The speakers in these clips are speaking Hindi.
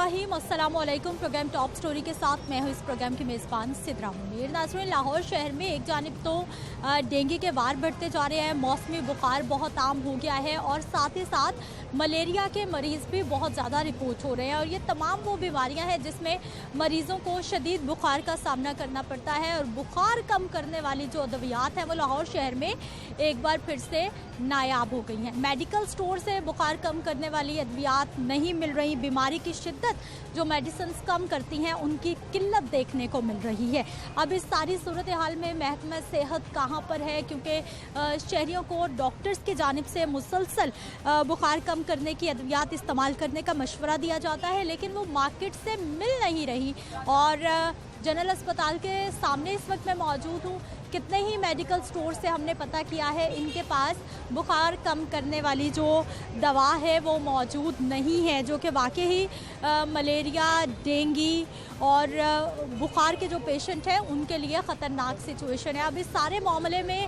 बिस्मिल्लाहिर्रहमानिर्रहीम। अस्सलाम वालेकुम। प्रोग्राम टॉप स्टोरी के साथ मैं हूँ इस प्रोग्राम की मेज़बान सिद्रा मुनीर। नाज़रीन, लाहौर शहर में एक जानिब तो डेंगू के वार बढ़ते जा रहे हैं, मौसमी बुखार बहुत आम हो गया है और साथ ही साथ मलेरिया के मरीज़ भी बहुत ज़्यादा रिपोर्ट हो रहे हैं और ये तमाम वो बीमारियाँ हैं जिसमें मरीज़ों को शदीद बुखार का सामना करना पड़ता है। और बुखार कम करने वाली जो अद्वियात हैं वो लाहौर शहर में एक बार फिर से नायाब हो गई हैं। मेडिकल स्टोर से बुखार कम करने वाली अद्वियात नहीं मिल रही, बीमारी की शिद्दत जो मेडिसिन कम करती हैं उनकी किल्लत देखने को मिल रही है। अब इस सारी सूरत हाल में महकमा सेहत कहाँ पर है, क्योंकि शहरियों को डॉक्टर्स की जानिब से मुसलसल बुखार कम करने की अद्वियात इस्तेमाल करने का मशवरा दिया जाता है, लेकिन वो मार्केट से मिल नहीं रही। और जनरल अस्पताल के सामने इस वक्त मैं मौजूद हूँ। कितने ही मेडिकल स्टोर से हमने पता किया है, इनके पास बुखार कम करने वाली जो दवा है वो मौजूद नहीं है, जो कि वाकई ही मलेरिया, डेंगू और बुखार के जो पेशेंट हैं उनके लिए ख़तरनाक सिचुएशन है। अब इस सारे मामले में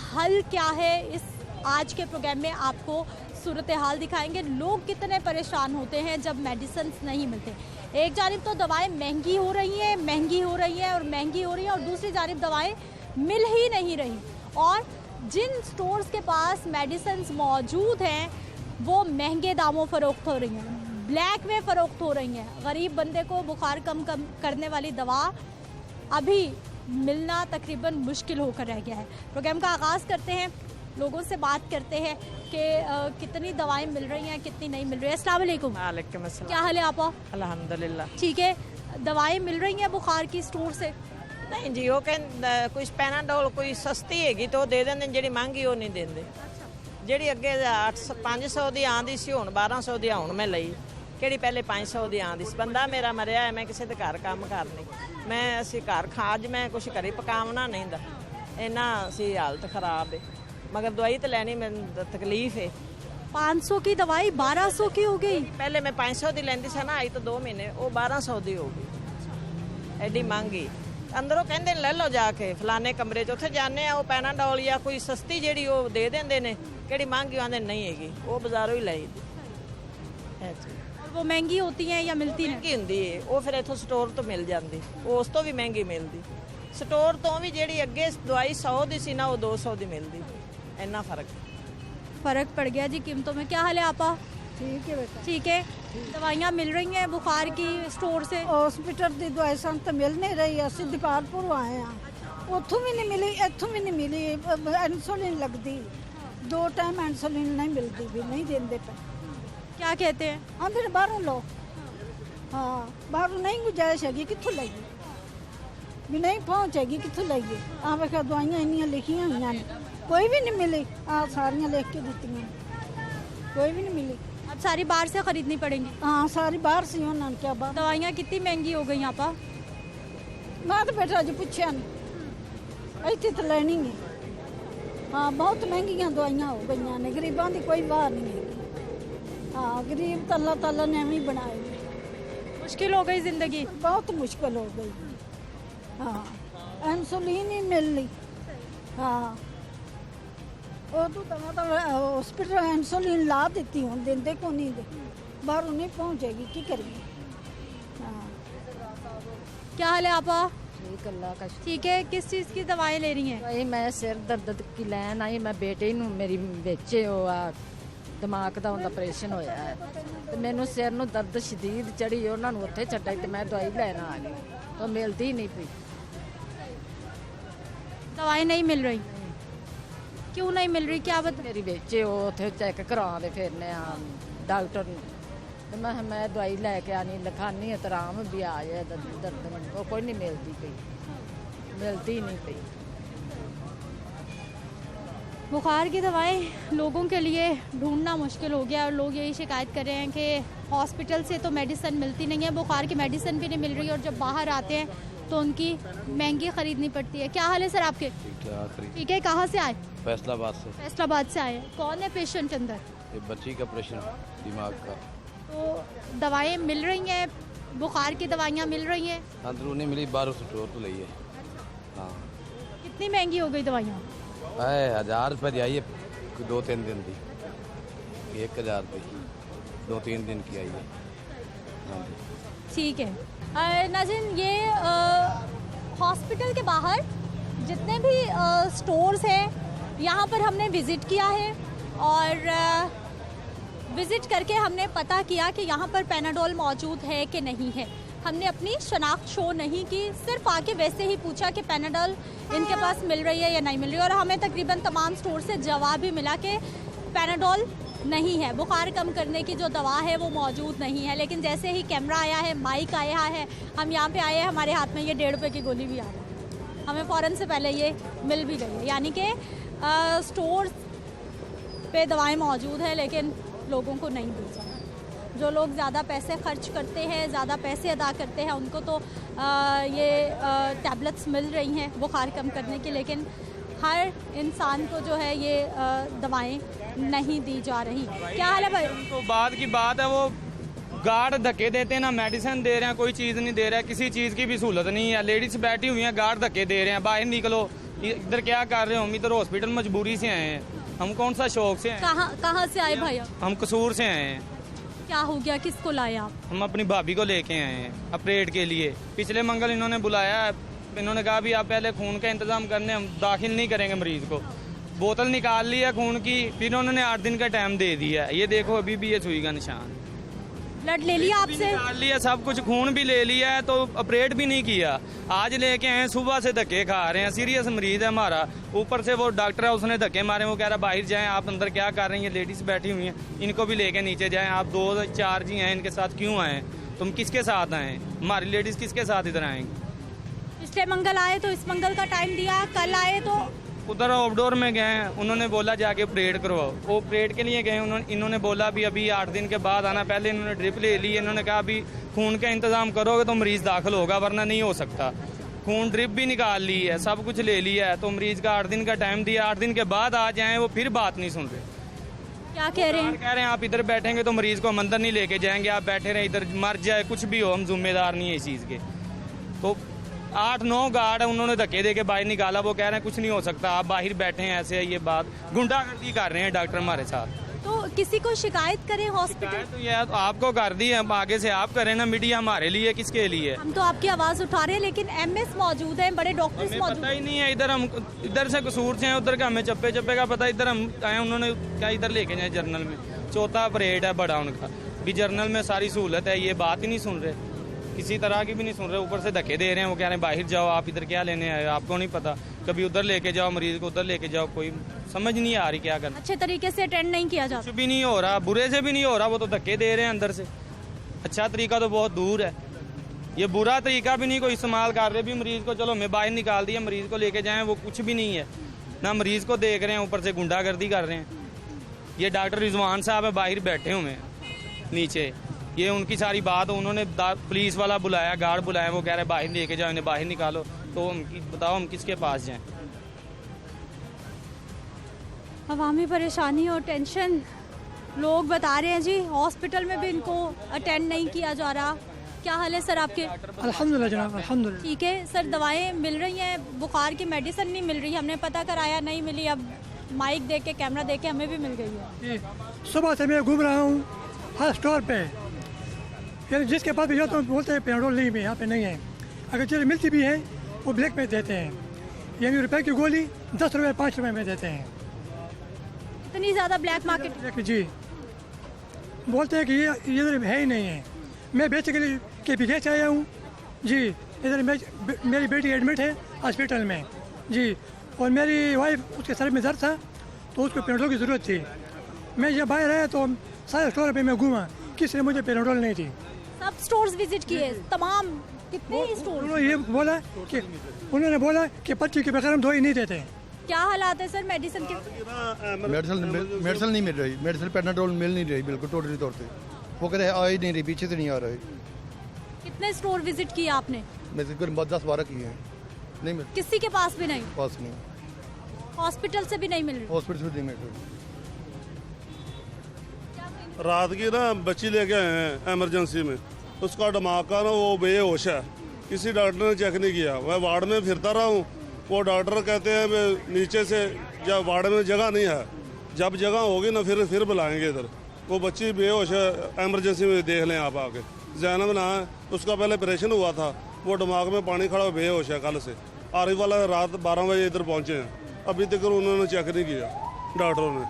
हल क्या है, इस आज के प्रोग्राम में आपको सूरत हाल दिखाएंगे। लोग कितने परेशान होते हैं जब मेडिसिन नहीं मिलते। एक जानिब तो दवाएं महंगी हो रही हैं और दूसरी जानिब दवाएं मिल ही नहीं रही। और जिन स्टोर्स के पास मेडिसिन मौजूद हैं वो महंगे दामों फ़रोख्त हो रही हैं, ब्लैक में फ़रोख्त हो रही हैं। गरीब बंदे को बुखार कम करने वाली दवा अभी मिलना तकरीबन मुश्किल होकर रह गया है। प्रोग्राम का आगाज़ करते हैं, लोगों से बात करते हैं कि कितनी दवाएं मिल रही हैं, कितनी नहीं मिल रही है। अस्सलाम वालेकुम। वालेकुम अस्सलाम। क्या हाल है आपा? अल्हम्दुलिल्लाह ठीक है। दवाएं मिल रही हैं बुखार की स्टोर से? नहीं जी, वो कहते कोई पैनाडोल कोई सस्ती हैगी तो दे देंगे, ਜਿਹੜੀ महंगी वो नहीं देंगे। ਜਿਹੜੀ ਅੱਗੇ 500 ਦੀ ਆਂਦੀ ਸੀ ਹੁਣ 1200 ਦੀ ਹੁਣ ਮੈਂ ਲਈ, ਕਿਹੜੀ ਪਹਿਲੇ 500 ਦੀ ਆਂਦੀ ਸੀ। ਬੰਦਾ ਮੇਰਾ ਮਰਿਆ ਹੈ, ਮੈਂ ਕਿਸੇ ਦੇ ਘਰ ਕੰਮ ਕਰਨੀ, ਮੈਂ ਅਸੀਂ ਘਰ ਖਾਜ ਮੈਂ ਕੁਝ ਘਰੇ ਪਕਾਉਣਾ ਨਹੀਂ ਦਾ, ਇੰਨਾ ਸੀ ਹਾਲਤ ਖਰਾਬ ਹੈ। मगर दवाई तो लैनी मैं तकलीफ है। 500 की दवाई 1200 की हो गई। पहले मैं 500 की लैंदी सी ना, आई तो 2 महीने वो 1200 की हो गई। एडी महंगी अंदरों कहते ले लो जाके फलाने कमरे च, उत्थे जाने वो पैनाडोल या कोई सस्ती जी वो दे देंगे ने, कि महंगी आते नहीं हैगी, वो बाजारों ही लाई दी। वो महंगी होती है या मिलती महंगी होंगी है, वो फिर इथों स्टोर तो मिल जाती, वो उस तो भी महंगी मिलती। स्टोर तो भी जी अगे दवाई 100 की सी ना, वो 200 की मिलती। इन्ना फर्क पड़ गया जी कीमतों में। क्या हाल है आपा? ठीक है बेटा। ठीक है। दवाइयाँ मिल रही हैं बुखार की स्टोर से? हॉस्पिटल की दवाई सन तो मिल नहीं रही, असं दीपालपुर आए हैं, उतों भी नहीं मिली, इतों भी नहीं मिली। इंसुलिन लगती, 2 टाइम इंसुलिन नहीं मिलती, भी नहीं देंगे पे। क्या कहते हैं? हाँ फिर बाहरों लो, हाँ बाहरों नहीं गुंजाइश हैगी, कितों लाइए भी नहीं पहुँचेगी, कितों लाइए। आ वेख दवाइयाँ इन्नियां लिखियां हुई ने, कोई भी नहीं मिली। आ सारियां लिख के दी, कोई भी नहीं मिली। अब सारी बाहर से खरीदनी पड़ेंगी? हाँ सारी बाहर से उन्होंने क्या बात। दवाइयाँ कितनी महंगी हो गई यहाँ पर? मैं तो बेटा अज पूछा नहीं, इतनी तो लेनी है। हाँ बहुत महंगिया दवाइयाँ हो गई ने, गरीबों की कोई बाहर नहीं है। हाँ गरीब तो अल्लाह ताला ने एवं बनाए। मुश्किल हो गई जिंदगी, बहुत मुश्किल हो गई। हाँ इंसुलिन ही मिल ली। हाँ उदू तो हॉस्पिटल इंसुलिन ला दी, हूँ देंदे को नहीं दे, बाहरों नहीं पहुँचेगी, की करिए। हाँ क्या हाल है आपा? ठीक अल्लाह का। ठीक है। किस चीज़ की दवाएं ले रही हैं? भाई मैं सिर दर्द की लैन आई, मैं बेटे नूं मेरी बेचे हो दिमाग का उनका ऑपरेशन होया है, तो मैनू सिर नूं दर्द शदीद चढ़ी, उन्होंने उत्थे छड्डा ते मैं दवाई लैन आ गई, तो मिलती ही नहीं पई। दवाई नहीं मिल रही? क्यों नहीं मिल रही, क्या बता? मेरी बेचे हो उत्थे चेक करवा फिरने डॉक्टर ने, तो मैं दवाई लैके आनी, लिखानी है तो आराम भी आ जाए, दर्द वो कोई नहीं मिलती पई, मिलती ही नहीं पई। बुखार की दवाएं लोगों के लिए ढूंढना मुश्किल हो गया और लोग यही शिकायत कर रहे हैं कि हॉस्पिटल से तो मेडिसिन मिलती नहीं है, बुखार की मेडिसिन भी नहीं मिल रही और जब बाहर आते हैं तो उनकी महंगी खरीदनी पड़ती है। क्या हाल है सर आपके? ठीक है। कहाँ से आए? फैसलाबाद से। फैसलाबाद से आए। कौन है पेशेंट अंदर? ये बच्ची का ऑपरेशन दिमाग का। तो दवाएं मिल रही हैं, बुखार की दवाइयाँ मिल रही हैं? अंदरूनी मिली, 1200 स्टोर तो लई है। हाँ। कितनी महंगी हो गई दवाइयाँ? 1000 रुपये दी आई है 2-3 दिन की, 1000 रुपये 2-3 दिन की आई है। ठीक है। नाज़रीन, ये हॉस्पिटल के बाहर जितने भी स्टोर्स हैं यहाँ पर हमने विज़िट किया है और विज़िट करके हमने पता किया कि यहाँ पर पैनाडोल मौजूद है कि नहीं है। हमने अपनी शनाख्त शो नहीं की, सिर्फ आके वैसे ही पूछा कि पैनाडोल इनके पास मिल रही है या नहीं मिल रही है, और हमें तकरीबन तमाम स्टोर से जवाब भी मिला कि पैनाडोल नहीं है, बुखार कम करने की जो दवा है वो मौजूद नहीं है। लेकिन जैसे ही कैमरा आया है, माइक आया है, हम यहाँ पे आए हैं, हमारे हाथ में ये 1.5 रुपये की गोली भी आ रही है, हमें फ़ौरन से पहले ये मिल भी गई है। यानी कि स्टोर पे दवाएं मौजूद हैं लेकिन लोगों को नहीं दी जा रही। जो लोग ज़्यादा पैसे खर्च करते हैं, ज़्यादा पैसे अदा करते हैं, उनको तो ये टैबलेट्स मिल रही हैं बुखार कम करने की, लेकिन हर इंसान को जो है ये दवाएं नहीं दी जा रही। क्या हाल है भाई? तो बाद की बात है, वो गार्ड धक्के देते हैं ना, मेडिसिन दे रहे हैं, कोई चीज़ नहीं दे रहा है, किसी चीज़ की भी सहूलत नहीं है। लेडीज बैठी हुई हैं, गार्ड धक्के दे रहे हैं, बाहर निकलो, इधर क्या कर रहे हो? हम इधर हॉस्पिटल मजबूरी से आए हैं, हम कौन सा शौक से आए? कहाँ से आए भैया? हम कसूर से आए हैं। क्या हो गया, किसको लाए आप? हम अपनी भाभी को लेके आए हैं ऑपरेट के लिए। पिछले मंगल इन्होंने बुलाया, इन्होंने कहा भी आप पहले खून का इंतजाम करने, हम दाखिल नहीं करेंगे मरीज को। बोतल निकाल ली है खून की, फिर उन्होंने 8 दिन का टाइम दे दिया। ये देखो अभी भी ये सुई का निशान। ब्लड ले लिया आपसे? निकाल लिया, सब कुछ, खून भी ले लिया है, तो ऑपरेट भी नहीं किया। आज लेके आए, सुबह से धक्के खा रहे हैं। सीरियस मरीज है हमारा, ऊपर से वो डॉक्टर है उसने धक्के मारे। वो कह रहा बाहर जाएं, आप अंदर क्या कर रही हैं? लेडीज बैठी हुई हैं, इनको भी लेके नीचे जाएं। आप 2-4 जी हैं, इनके साथ क्यों आए? तुम किसके साथ आए? हमारी लेडीज किसके साथ इधर आएंगी? पिछले मंगल आए तो इस मंगल का टाइम दिया, कल आए तो उधर आउटडोर में गए हैं, उन्होंने बोला जाके ऑपरेट करवाओ। वो ऑपरेट के लिए गए, इन्होंने बोला भी अभी 8 दिन के बाद आना। पहले इन्होंने ड्रिप ले ली, इन्होंने कहा अभी खून का इंतजाम करोगे तो मरीज दाखिल होगा, वरना नहीं हो सकता। खून ड्रिप भी निकाल ली है, सब कुछ ले लिया है, तो मरीज का 8 दिन का टाइम दिया। 8 दिन के बाद आ जाएं, वो फिर बात नहीं सुन रहे। क्या कह रहे हैं? कह रहे हैं आप इधर बैठेंगे तो मरीज को हम अंदर नहीं लेके जाएंगे, आप बैठे रहे, इधर मर जाए कुछ भी हो, हम जिम्मेदार नहीं है इस चीज़ के। तो 8-9 गार्ड उन्होंने धक्के दे के बाहर निकाला। वो कह रहे हैं कुछ नहीं हो सकता, आप बाहर बैठे हैं, ऐसे है ये बात। गुंडागर्दी कर रहे हैं डॉक्टर हमारे साथ। तो किसी को शिकायत करें हॉस्पिटल? तो ये आपको कर दी है, आगे से आप करें ना। मीडिया हमारे लिए, किसके लिए? हम तो आपकी आवाज उठा रहे हैं, लेकिन एमएस मौजूद है, बड़े डॉक्टर्स हमें मौजूद पता ही नहीं है। इधर हम इधर से कसूर से हैं, उधर का हमें चप्पे चप्पे का पता। इधर हम आए, उन्होंने क्या इधर लेके जाए जर्नल में। चौथा ऑपरेट है बड़ा उनका भी, जर्नल में सारी सहूलत है, ये बात ही नहीं सुन रहे, किसी तरह की भी नहीं सुन रहे। ऊपर से धक्के दे रहे हैं, वो कह रहे हैं बाहर जाओ, आप इधर क्या लेने आए? आपको नहीं पता, कभी उधर लेके जाओ मरीज को, उधर लेके जाओ, कोई समझ नहीं आ रही क्या करना। अच्छे तरीके से अटेंड नहीं किया जाता। कुछ भी नहीं हो रहा, बुरे से भी नहीं हो रहा, वो तो धक्के दे रहे हैं अंदर से। अच्छा तरीका तो बहुत दूर है, ये बुरा तरीका भी नहीं कोई इस्तेमाल कर रहे भी मरीज को। चलो मैं बाहर निकाल दिया, मरीज को लेके जाएं, वो कुछ भी नहीं है ना। मरीज को देख रहे हैं, ऊपर से गुंडागर्दी कर रहे हैं। ये डॉक्टर रिजवान साहब है, बाहर बैठे हुए हैं नीचे। ये उनकी सारी बात, उन्होंने पुलिस वाला बुलाया, गार्ड बुलाया, वो कह रहे बाहर लेके जाओ, इन्हें बाहर निकालो। तो बताओ हम किसके पास जाएं? अवामी परेशानी और टेंशन, लोग बता रहे हैं जी हॉस्पिटल में भी इनको अटेंड नहीं किया जा रहा। क्या हाल है सर आपके? अल्हम्दुलिल्लाह जनाब, अल्हम्दुलिल्लाह। ठीक है सर, दवाएं मिल रही हैं, बुखार की मेडिसिन नहीं मिल रही, हमने पता कराया नहीं मिली। अब माइक देख के, कैमरा देख के हमें भी मिल गई है। सुबह से मैं घूम रहा हूँ हर स्टोर पे, यानी जिसके पास भी जाता हूँ बोलते हैं पेट्रोल नहीं है, यहाँ पे नहीं है। अगर चीज़ें मिलती भी हैं वो ब्लैक में देते हैं, यानी रुपए की गोली 10 रुपये 5 रुपये में देते हैं। इतनी ज़्यादा ब्लैक मार्केट? जी, बोलते हैं कि ये इधर है ही नहीं है। मैं बेसिकली KPK से आया हूँ जी। इधर मेरी बेटी एडमिट है हॉस्पिटल में जी, और मेरी वाइफ उसके सर में दर्द था तो उसको पेट्रोल की ज़रूरत थी। मैं जब बाहर आया तो सारे स्टोर पे मैं घूमा, किसी ने मुझे पेट्रोल नहीं थी। सब स्टोर्स विजिट किए, तमाम कितने ही स्टोर? उन्होंने बोला कि पर्ची के बगैर हम दवाई नहीं देते। क्या हालात है सर मेडिसिन के? मेडिसिन नहीं मिल रही, मेडिसिन पैनाडोल मिल नहीं रही बिल्कुल टोटली तौर पे। वो कहते हैं आ ही नहीं रही, पीछे से नहीं आ रही। कितने स्टोर विजिट किए आपने? मैं तकरीबन 10-12 किए हैं, नहीं मिल किसी के पास भी नहीं? पास नहीं, हॉस्पिटल से भी नहीं मिल रही? हॉस्पिटल से नहीं मिल रही। रात की ना बच्ची लेके आए हैं इमरजेंसी में, उसका दिमाग का ना वो बेहोश है, किसी डॉक्टर ने चेक नहीं किया। मैं वार्ड में फिरता रहा हूँ, वो डॉक्टर कहते हैं नीचे से जब वार्ड में जगह नहीं है, जब जगह होगी ना फिर बुलाएंगे इधर। वो बच्ची बेहोश है, इमरजेंसी में देख लें आप आके। जैनब ना है, उसका पहले ऑपरेशन हुआ था, वो दिमाग में पानी खड़ा बेहोश है कल से। आरिफ वाला रात 12 बजे इधर पहुंचे हैं, अभी तक उन्होंने चेक नहीं किया डॉक्टरों ने।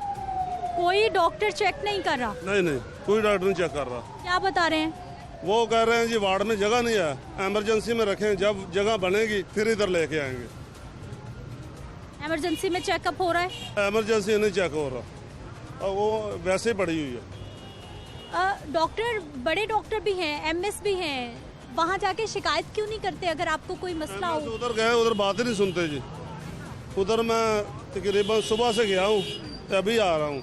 कोई डॉक्टर चेक नहीं कर रहा? नहीं, कोई डॉक्टर नहीं चेक कर रहा। क्या बता रहे हैं? वो कह रहे हैं जी वार्ड में जगह नहीं है, एमरजेंसी में रखें, जब जगह बनेगी फिर इधर लेके आएंगे। इमरजेंसी में चेकअप हो रहा है? इमरजेंसी नहीं चेक हो रहा, और वो वैसे ही पड़ी हुई है। डॉक्टर, बड़े डॉक्टर भी हैं, एमएस भी हैं, वहाँ जाके शिकायत क्यों नहीं करते अगर आपको कोई मसला हो? उधर गए, उधर बात ही नहीं सुनते जी। उधर मैं तकरीबन सुबह से गया हूँ, अभी आ रहा हूँ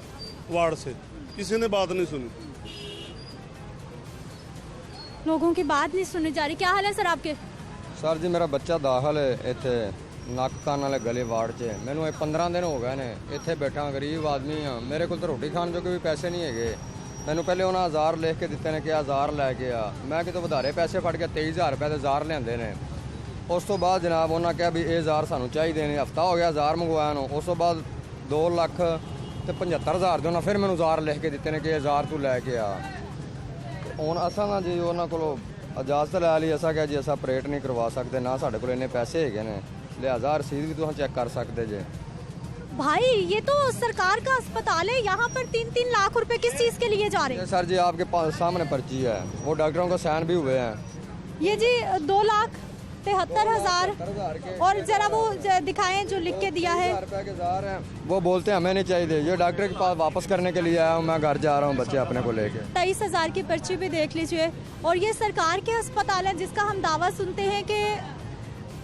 वार्ड से, किसी ने बात नहीं सुनी। लोगों की बात नहीं सुनी जा रही। क्या हाल है सर आपके? सर जी मेरा ਬੱਚਾ ਦਾਖਲ ਹੈ ਇੱਥੇ ਨੱਕ ਕੰਨ ਵਾਲੇ ਗਲੇ ਵਾਰਡ 'ਚ। ਮੈਨੂੰ ਇਹ 15 ਦਿਨ ਹੋ ਗਏ ਨੇ ਇੱਥੇ ਬੈਠਾ, ਗਰੀਬ ਆਦਮੀ ਆ, ਮੇਰੇ ਕੋਲ ਤਾਂ ਰੋਟੀ ਖਾਣ ਜੋਗੇ ਵੀ ਪੈਸੇ ਨਹੀਂ ਹੈਗੇ। ਮੈਨੂੰ ਪਹਿਲੇ ਉਹਨਾਂ 1000 ਲਿਖ ਕੇ ਦਿੱਤੇ ਨੇ ਕਿ 1000 ਲੈ ਕੇ ਆ, ਮੈਂ ਕਿਤੋਂ ਵਧਾਰੇ ਪੈਸੇ ਫੜ ਕੇ 23000 ਰੁਪਏ ਦੇ 1000 ਲਿਆਂਦੇ ਨੇ। ਉਸ ਤੋਂ ਬਾਅਦ ਜਨਾਬ ਉਹਨਾਂ ਕਿਹਾ ਵੀ ਇਹ 1000 ਸਾਨੂੰ ਚਾਹੀਦੇ ਨੇ, ਹਫਤਾ ਹੋ ਗਿਆ 1000 ਮੰਗਵਾਇਆ ਨੂੰ। ਉਸ ਤੋਂ ਬਾਅਦ 2,75,000 ਦੇ ਉਹਨਾਂ ਫਿਰ ਮੈਨੂੰ 1000 ਲਿਖ ਕੇ ਦਿੱਤੇ ਨੇ ਕਿ 1000 ਤੂੰ ਲੈ ਕੇ ਆ। ਹੁਣ ਅਸਾਂ ਨਾ ਜੀ ਉਹਨਾਂ ਕੋਲੋਂ ਇਜਾਜ਼ਤ ਲੈ ਲਈ, ਅਸਾਂ ਕਿਹਾ ਜੀ ਅਸਾਂ ਆਪਰੇਟ ਨਹੀਂ ਕਰਵਾ ਸਕਦੇ, ਨਾ ਸਾਡੇ ਕੋਲ ਇੰਨੇ ਪੈਸੇ ਹੈਗੇ ਨੇ, लिहाजा रसीद भी तुम चेक कर सकते जे। भाई ये तो सरकार का अस्पताल है, यहाँ पर 3-3 लाख रुपए किस चीज के लिए जा रहे हैं? सर जी आपके सामने पर्ची है, वो डॉक्टरों को साइन भी हुए हैं। ये जी 2,73,000 और जरा वो दिखाएं जो लिख के दिया है। वो बोलते हैं हमें नहीं चाहिए, ये डॉक्टर के पास वापस करने के लिए आया हूँ, मैं घर जा रहा हूँ बच्चे अपने को लेके। 23,000 की पर्ची भी देख लीजिए। और ये सरकार के अस्पताल है जिसका हम दावा सुनते हैं कि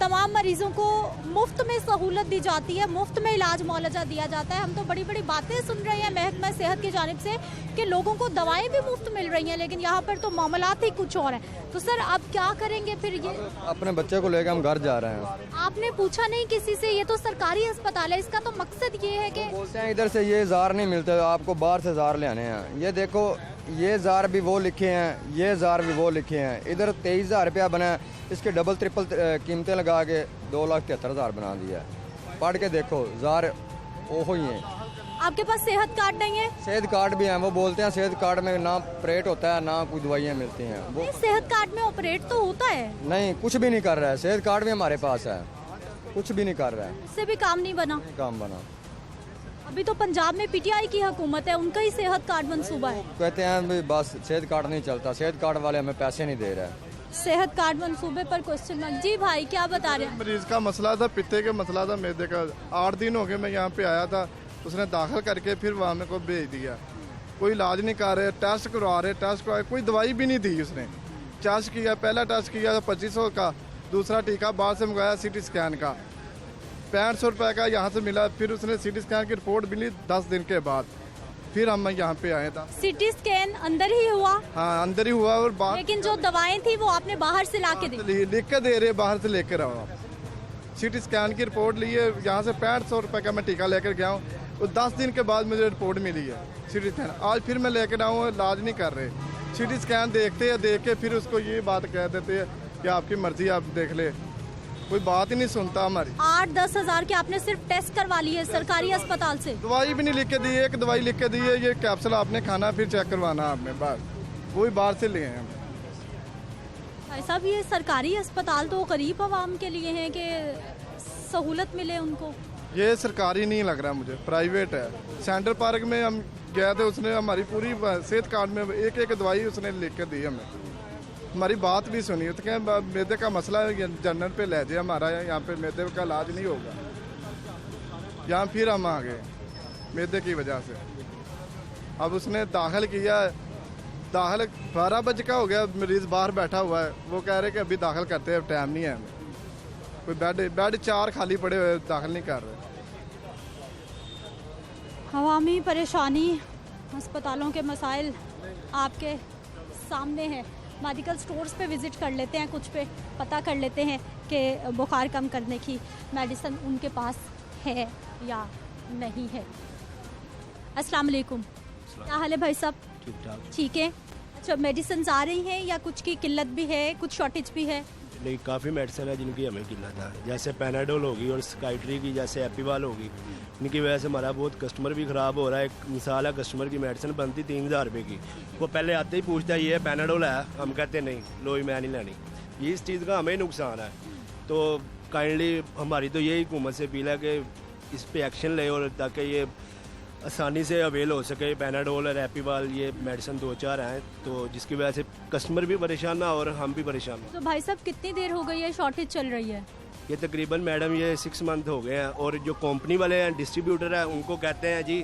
तमाम मरीजों को मुफ्त में सहूलत दी जाती है, मुफ्त में इलाज मुआवजा दिया जाता है। हम तो बड़ी बड़ी बातें सुन रहे हैं महकमा सेहत की जानिब से कि लोगों को दवाएं भी मुफ्त मिल रही हैं, लेकिन यहाँ पर तो मामलात ही कुछ और हैं। तो सर अब क्या करेंगे फिर? ये अपने बच्चे को लेकर हम घर जा रहे हैं। आपने पूछा नहीं किसी से? ये तो सरकारी अस्पताल है, इसका तो मकसद ये है कि बोलते हैं इधर से ये 1000 नहीं मिलते, आपको बाहर से 1000 ले आने हैं। ये देखो ये 1000 भी वो लिखे हैं, ये 1000 भी वो लिखे हैं, इधर 23,000 रुपया बना है, इसके डबल ट्रिपल कीमतें लगा के 2,73,000 बना दिया है। पढ़ के देखो 1000 वो ही हैं। आपके पास सेहत कार्ड नहीं है? सेहत कार्ड भी हैं, वो बोलते हैं सेहत कार्ड में ना ऑपरेट होता है, ना कोई दवाइयाँ मिलती हैं। वो सेहत कार्ड में ऑपरेट तो होता है? नहीं, कुछ भी नहीं कर रहा है, सेहत कार्ड भी हमारे पास है, कुछ भी नहीं कर रहा है। इससे भी काम नहीं बना? काम बना। अभी तो पंजाब में पीटीआई की हुकूमत है, उनका ही सेहत कार्ड मंसूबा है। कहते हैं भी बस सेहत कार्ड नहीं चलता, सेहत कार्ड वाले हमें पैसे नहीं दे रहे हैं। सेहत कार्ड मंसूबे पर क्वेश्चन मार्क। जी भाई क्या बता रहे हैं? मरीज का मसला था, पित्ते का मसला था, मैदे का। 8 दिन हो गए मैं यहाँ पे आया था, उसने दाखिल करके फिर वहाँ मेरे को भेज दिया। कोई इलाज नहीं कर रहे, टेस्ट करवा रहे, टेस्ट करवाए, कोई दवाई भी नहीं दी उसने। टेस्ट किया, पहला टेस्ट किया 2500 का, दूसरा टीका बाहर से मंगाया सिटी स्कैन का 6500 रुपये का यहाँ से मिला। फिर उसने सिटी स्कैन की रिपोर्ट मिली 10 दिन के बाद, फिर हम यहाँ पे आए था। सिटी स्कैन अंदर ही हुआ? हाँ अंदर ही हुआ। और बाहर लेकिन जो दवाएं थी वो आपने बाहर से ला के दी? लिख के दे रहे, बाहर से लेकर आओ। सिटी स्कैन की रिपोर्ट ली है, यहाँ से 6500 रुपये का मैं टीका लेकर गया हूँ, और 10 दिन के बाद मुझे रिपोर्ट मिली है सिटी स्कैन। आज फिर मैं लेकर आऊँ, इलाज नहीं कर रहे। सिटी स्कैन देखते हैं, देख के फिर उसको ये बात कह देते हैं कि आपकी मर्जी, आप देख ले, कोई बात ही नहीं सुनता हमारी। 8-10 हज़ार के आपने सिर्फ टेस्ट करवा लिए सरकारी अस्पताल से? दवाई भी नहीं लिख के दी, एक दवाई लिख के दी है, ये कैप्सूल आपने खाना फिर चेक करवाना आपने, बस वही बाहर से लिए हैं। भाई साहब ये सरकारी अस्पताल तो गरीब आवाम के लिए है कि सहूलत मिले उनको। ये सरकारी नहीं लग रहा मुझे, प्राइवेट है। सेंटर पार्क में हम गए थे, उसने हमारी पूरी सेहत कार्ड में एक एक दवाई उसने लिख के दी हमें, हमारी बात भी सुनी। तो क्या मैदे का मसला है, जनरल पे ले जाए हमारा, यहाँ पे मैदे का इलाज नहीं होगा। यहाँ फिर हम आ गए मैदे की वजह से। अब उसने दाखिल किया, दाखिल 12 बजे का हो गया, मरीज़ बाहर बैठा हुआ है, वो कह रहे कि अभी दाखिल करते हैं, टाइम नहीं है हमें। कोई बेड 4 खाली पड़े हुए, दाखिल नहीं कर रहे। अवामी परेशानी, अस्पतालों के मसाइल आपके सामने हैं। मेडिकल स्टोर्स पे विज़िट कर लेते हैं, कुछ पे पता कर लेते हैं कि बुखार कम करने की मेडिसिन उनके पास है या नहीं है। अस्सलाम वालेकुम, क्या हाल है भाई साहब? ठीक ठाक। ठीक है। अच्छा, मेडिसिन आ रही हैं या कुछ की किल्लत भी है, कुछ शॉर्टेज भी है? नहीं, काफ़ी मेडिसिन है जिनकी हमें किल्लत है, जैसे पैनाडोल होगी और स्काइट्री की, जैसे एपीवाल होगी। इनकी वजह से हमारा बहुत कस्टमर भी ख़राब हो रहा है। एक मिसाल है, कस्टमर की मेडिसिन बनती 3000 रुपये की, वो पहले आते ही पूछता है ये पैनाडोल है, हम कहते नहीं लो मैं नहीं लेनी। ये इस चीज़ का हमें नुकसान है। तो काइंडली हमारी तो यही हुकूमत से अपील है कि इस पे एक्शन ले और ताकि ये आसानी से अवेल हो सके। पैनाडोल और एपीवाल ये मेडिसिन 2-4 हैं, तो जिसकी वजह से कस्टमर भी परेशान ना और हम भी परेशान ना। तो भाई साहब कितनी देर हो गई है शॉर्टेज चल रही है? ये तकरीबन मैडम ये 6 मंथ हो गए हैं, और जो कंपनी वाले हैं, डिस्ट्रीब्यूटर हैं, उनको कहते हैं जी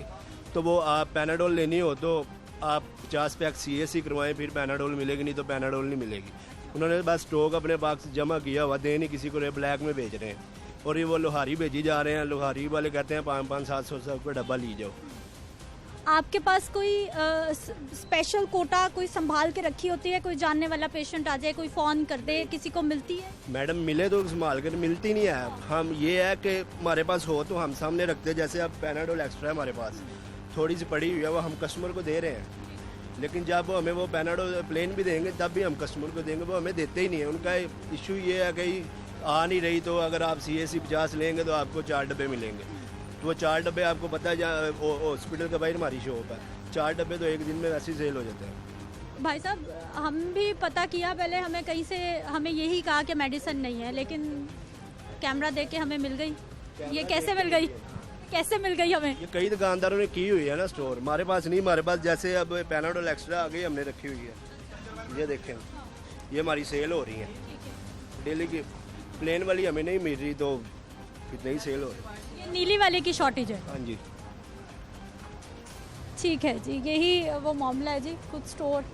तो वो आप पैनाडोल लेनी हो तो आप 50 पैक CAC करवाएं, फिर पैनाडोल मिलेगी, नहीं तो पैनाडोल नहीं मिलेगी। उन्होंने बस स्टॉक अपने पास जमा किया हुआ, दे नहीं किसी को, ब्लैक में बेच रहे हैं। और ये वो लोहारी भेजी जा रहे हैं, लोहारी वाले कहते हैं 500-700 का डब्बा ली जाओ। आपके पास कोई स्पेशल कोटा कोई संभाल के रखी होती है? कोई जानने वाला पेशेंट आ जाए, कोई फ़ोन कर दे, किसी को मिलती है? मैडम मिले तो संभाल कर, मिलती नहीं है। हम ये है कि हमारे पास हो तो हम सामने रखते हैं। जैसे अब पैनाडोल एक्स्ट्रा है हमारे पास, थोड़ी सी पड़ी हुई है, वो हम कस्टमर को दे रहे हैं। लेकिन जब हमें वो पैनाडोल प्लेन भी देंगे तब भी हम कस्टमर को देंगे, वो हमें देते ही नहीं है। उनका इशू ये है कि आ नहीं रही, तो अगर आप CAC 50 लेंगे तो आपको 4 डब्बे मिलेंगे। तो वो 4 डब्बे आपको पता है, जहाँ हॉस्पिटल का बाहर हमारी शॉप है, 4 डब्बे तो एक दिन में वैसे ही सेल हो जाते हैं। भाई साहब हम भी पता किया पहले, हमें कहीं से हमें यही कहा कि मेडिसिन नहीं है, लेकिन कैमरा देख के हमें मिल गई। ये कैसे मिल गई? कैसे मिल गई हमें? ये कई दुकानदारों ने की हुई है ना स्टोर, हमारे पास नहीं। हमारे पास जैसे अब पैनाडोल एक्स्ट्रा आ गई, हमने रखी हुई है। ये देखें, ये हमारी सेल हो रही है डेली की। प्लेन वाली हमें नहीं मिल रही, तो कितने ही सेल हो रही है। ये नीली वाले की शॉर्टेज है? हाँ जी, ठीक है जी, यही वो मामला है जी। कुछ स्टोर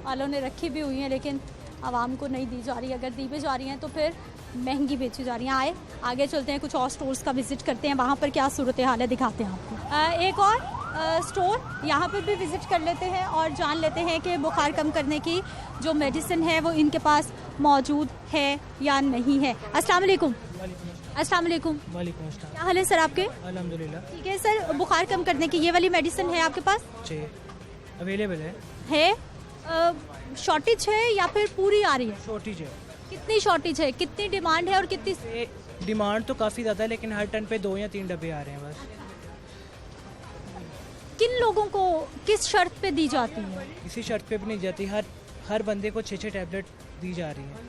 वालों ने रखी भी हुई हैं, लेकिन आवाम को नहीं दी जा रही। अगर दी भी जा रही हैं तो फिर महंगी बेची जा रही हैं। आए आगे चलते हैं, कुछ और स्टोर्स का विजिट करते हैं, वहाँ पर क्या सूरत हाल है दिखाते हैं आपको। एक और स्टोर यहाँ पर भी विजिट कर लेते हैं और जान लेते हैं कि बुखार कम करने की जो मेडिसिन है वो इनके पास मौजूद है या नहीं है। अस्सलाम वालेकुम। अस्सलाम वालेकुम। वालेकुम अस्सलाम। क्या हाल है सर आपके? अल्हम्दुलिल्लाह। ठीक है सर, बुखार कम करने की ये वाली मेडिसिन है आपके पास? जी अवेलेबल है। शॉर्टेज है या फिर पूरी आ रही है? शॉर्टेज है। कितनी शॉर्टेज है, कितनी डिमांड है और कितनी? डिमांड तो काफ़ी ज़्यादा है, लेकिन हर टन पे 2 या 3 डब्बे आ रहे हैं बस। किन लोगों को किस शर्त पे दी जाती है? किसी शर्त पे भी नहीं जाती, हर बंदे को 6-6 टैबलेट दी जा रही है।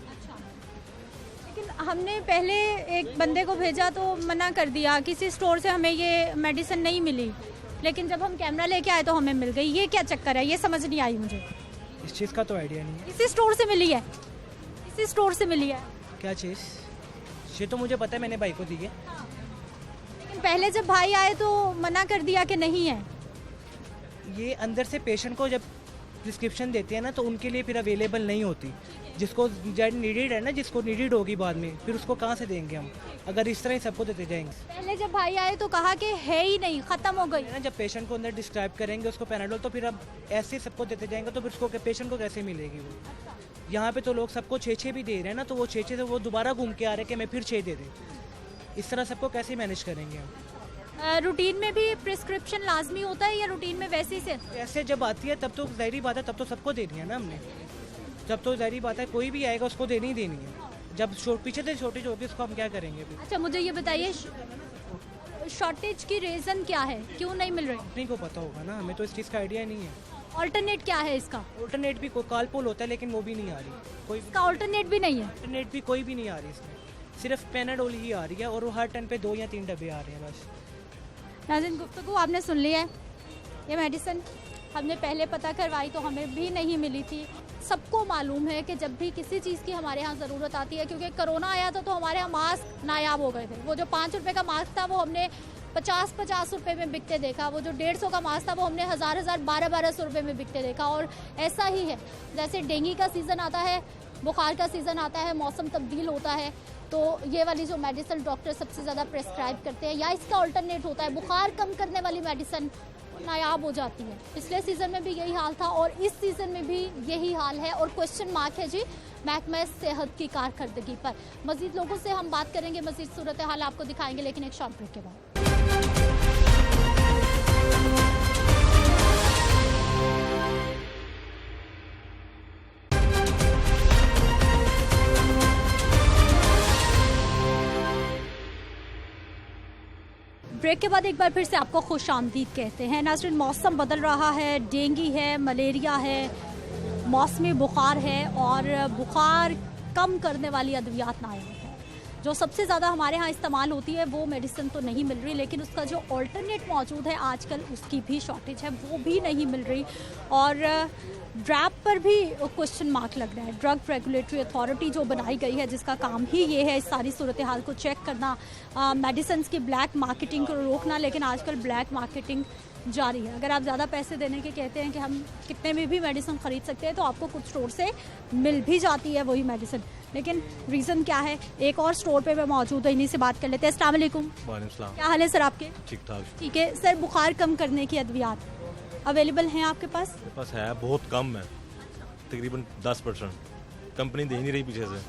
लेकिन हमने पहले एक बंदे को भेजा तो मना कर दिया, किसी स्टोर से हमें ये मेडिसिन नहीं मिली, लेकिन जब हम कैमरा लेके आए तो हमें मिल गई। ये क्या चक्कर है, ये समझ नहीं आई मुझे। इस चीज़ का तो आइडिया नहीं है। इसी स्टोर से मिली है? इसी स्टोर से मिली है? क्या चीज़? ये तो मुझे पता है, मैंने भाई को दी है। लेकिन पहले जब भाई आए तो मना कर दिया कि नहीं है। ये अंदर से पेशेंट को जब प्रिस्क्रिप्शन देते हैं ना, तो उनके लिए फिर अवेलेबल नहीं होती। जिसको नीडेड है ना, जिसको नीडेड होगी बाद में, फिर उसको कहाँ से देंगे हम, अगर इस तरह ही सबको देते जाएंगे। पहले जब भाई आए तो कहा कि है ही नहीं, ख़त्म हो गई ना। जब पेशेंट को अंदर डिस्क्राइब करेंगे उसको पैनाडोल, तो फिर अब ऐसे सबको देते जाएंगे, तो फिर उसको पेशेंट को कैसे मिलेगी वो? यहाँ पे तो लोग सबको 6-6 भी दे रहे हैं ना, तो वो 6-6 से वो दोबारा घूम के आ रहे हैं कि मैं फिर 6 दे दें। इस तरह सबको कैसे मैनेज करेंगे हम? रूटीन में भी प्रिस्क्रिप्शन लाजमी होता है या रूटीन में वैसे ही से? ऐसे जब आती है तब तो ज़ाहिरी बात है, तब तो सबको देनी है ना हमने। जब तो ज़ाहिरी बात है, कोई भी आएगा उसको देनी ही देनी है। जब पीछे से शॉर्टेज होगी उसको हम क्या करेंगे फिर? अच्छा मुझे ये बताइए, शॉर्टेज की रीज़न क्या है, क्यों नहीं मिल रही? कंपनी को पता होगा ना, हमें तो इस चीज़ का आइडिया नहीं है। ऑल्टरनेट क्या है इसका? ऑल्टरनेट भी कोई कॉलपोल होता है, लेकिन वो भी नहीं आ रही कोई। इसका ऑल्टरनेट भी नहीं है? ऑल्टरनेट भी कोई भी नहीं आ रही इसमें, सिर्फ पैनाडोल ही आ रही है, और वो हर टन पे 2 या 3 डब्बे आ रहे हैं बस। नाज़रीन, गुफ्तगू आपने सुन ली है। ये मेडिसिन हमने पहले पता करवाई तो हमें भी नहीं मिली थी। सबको मालूम है कि जब भी किसी चीज़ की हमारे यहाँ ज़रूरत आती है, क्योंकि कोरोना आया था तो हमारे यहाँ मास्क नायाब हो गए थे। वो जो 5 रुपये का मास्क था वो हमने 50-50 रुपये में बिकते देखा, वो जो 150 का मास्क था वो हमने 1000-1000 1200 रुपये में बिकते देखा। और ऐसा ही है, जैसे डेंगू का सीज़न आता है, बुखार का सीज़न आता है, मौसम तब्दील होता है, तो ये वाली जो मेडिसिन डॉक्टर सबसे ज़्यादा प्रेस्क्राइब करते हैं या इसका अल्टरनेट होता है, बुखार कम करने वाली मेडिसिन नायाब हो जाती है। पिछले सीज़न में भी यही हाल था और इस सीज़न में भी यही हाल है, और क्वेश्चन मार्क है जी महकमा सेहत की कारकर्दगी पर। मज़ीद लोगों से हम बात करेंगे, मज़ीद सूरत हाल आपको दिखाएंगे, लेकिन एक शॉर्ट ब्रेक के बाद। ब्रेक के बाद एक बार फिर से आपको खुश आमदीद कहते हैं। नाज़रीन, मौसम बदल रहा है, डेंगू है, मलेरिया है, मौसमी बुखार है और बुखार कम करने वाली अद्वियात नायाब है। जो सबसे ज़्यादा हमारे यहाँ इस्तेमाल होती है वो मेडिसिन तो नहीं मिल रही, लेकिन उसका जो ऑल्टरनेट मौजूद है आजकल उसकी भी शॉर्टेज है, वो भी नहीं मिल रही। और ड्रैप पर भी क्वेश्चन मार्क लग रहा है। ड्रग रेगुलेटरी अथॉरिटी जो बनाई गई है जिसका काम ही ये है इस सारी सूरत हाल को चेक करना, मेडिसिन की ब्लैक मार्केटिंग को रोकना, लेकिन आजकल ब्लैक मार्केटिंग जारी है। अगर आप ज़्यादा पैसे देने के कहते हैं कि हम कितने में भी मेडिसिन ख़रीद सकते हैं तो आपको कुछ स्टोर से मिल भी जाती है वही मेडिसिन, लेकिन रीज़न क्या है? एक और स्टोर पे मैं मौजूद है, इन्हीं से बात कर लेते हैं। अस्सलाम वालेकुम। क्या हाल है सर आपके? ठीक ठाक। ठीक है सर, बुखार कम करने की अद्वियात अवेलेबल हैं आपके पास? मेरे पास है, बहुत कम है, तकरीबन 10%। कंपनी दे नहीं रही पीछे से।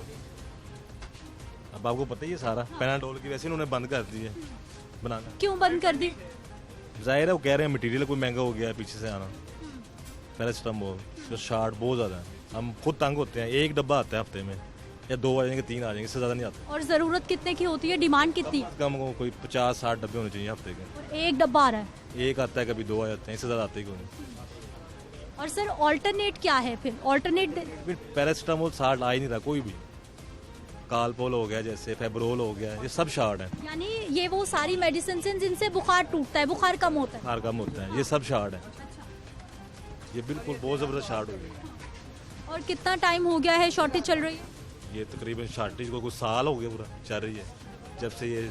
अब आपको पता ही है सारा, पैनाडोल की वैसे इन्होंने बंद कर दी है बनाना। क्यों बंद कर दी? जाहिर है वो कह रहे हैं मटेरियल कोई महंगा हो गया है पीछे से आना। पैरासिटामोल जो शार्ट बहुत ज़्यादा है, हम खुद तंग होते हैं। एक डब्बा आता है हफ्ते में, या 2 आ जाएंगे, 3 आ जाएंगे, इससे ज़्यादा नहीं आता। और ज़रूरत कितने की होती है? डिमांड कितनी? कम को कोई 50-60 डब्बे होने चाहिए हफ्ते के। एक डब्बा आ रहा है? एक आता है, कभी 2 आ जाते हैं, इससे ज़्यादा आते ही कोई नहीं। और सर ऑल्टरनेट क्या है फिर? ऑल्टरनेट पैरासिटामोल शार्ट आ ही नहीं रहा कोई भी। कालपोल हो गया, जैसे फेब्रोल हो गया, ये सब शार्ट है। यानी ये वो सारी मेडिसिन हैं जिनसे बुखार टूटता है, बुखार कम होता है? बुखार कम होता है, ये सब शार्ट है। ये बिल्कुल बहुत ज़बरदस्त शार्ट हो गई। और कितना टाइम हो गया है शॉर्टेज चल रही है? ये तकरीबन शॉर्टेज को कुछ साल हो गया पूरा चल रही है, जब से ये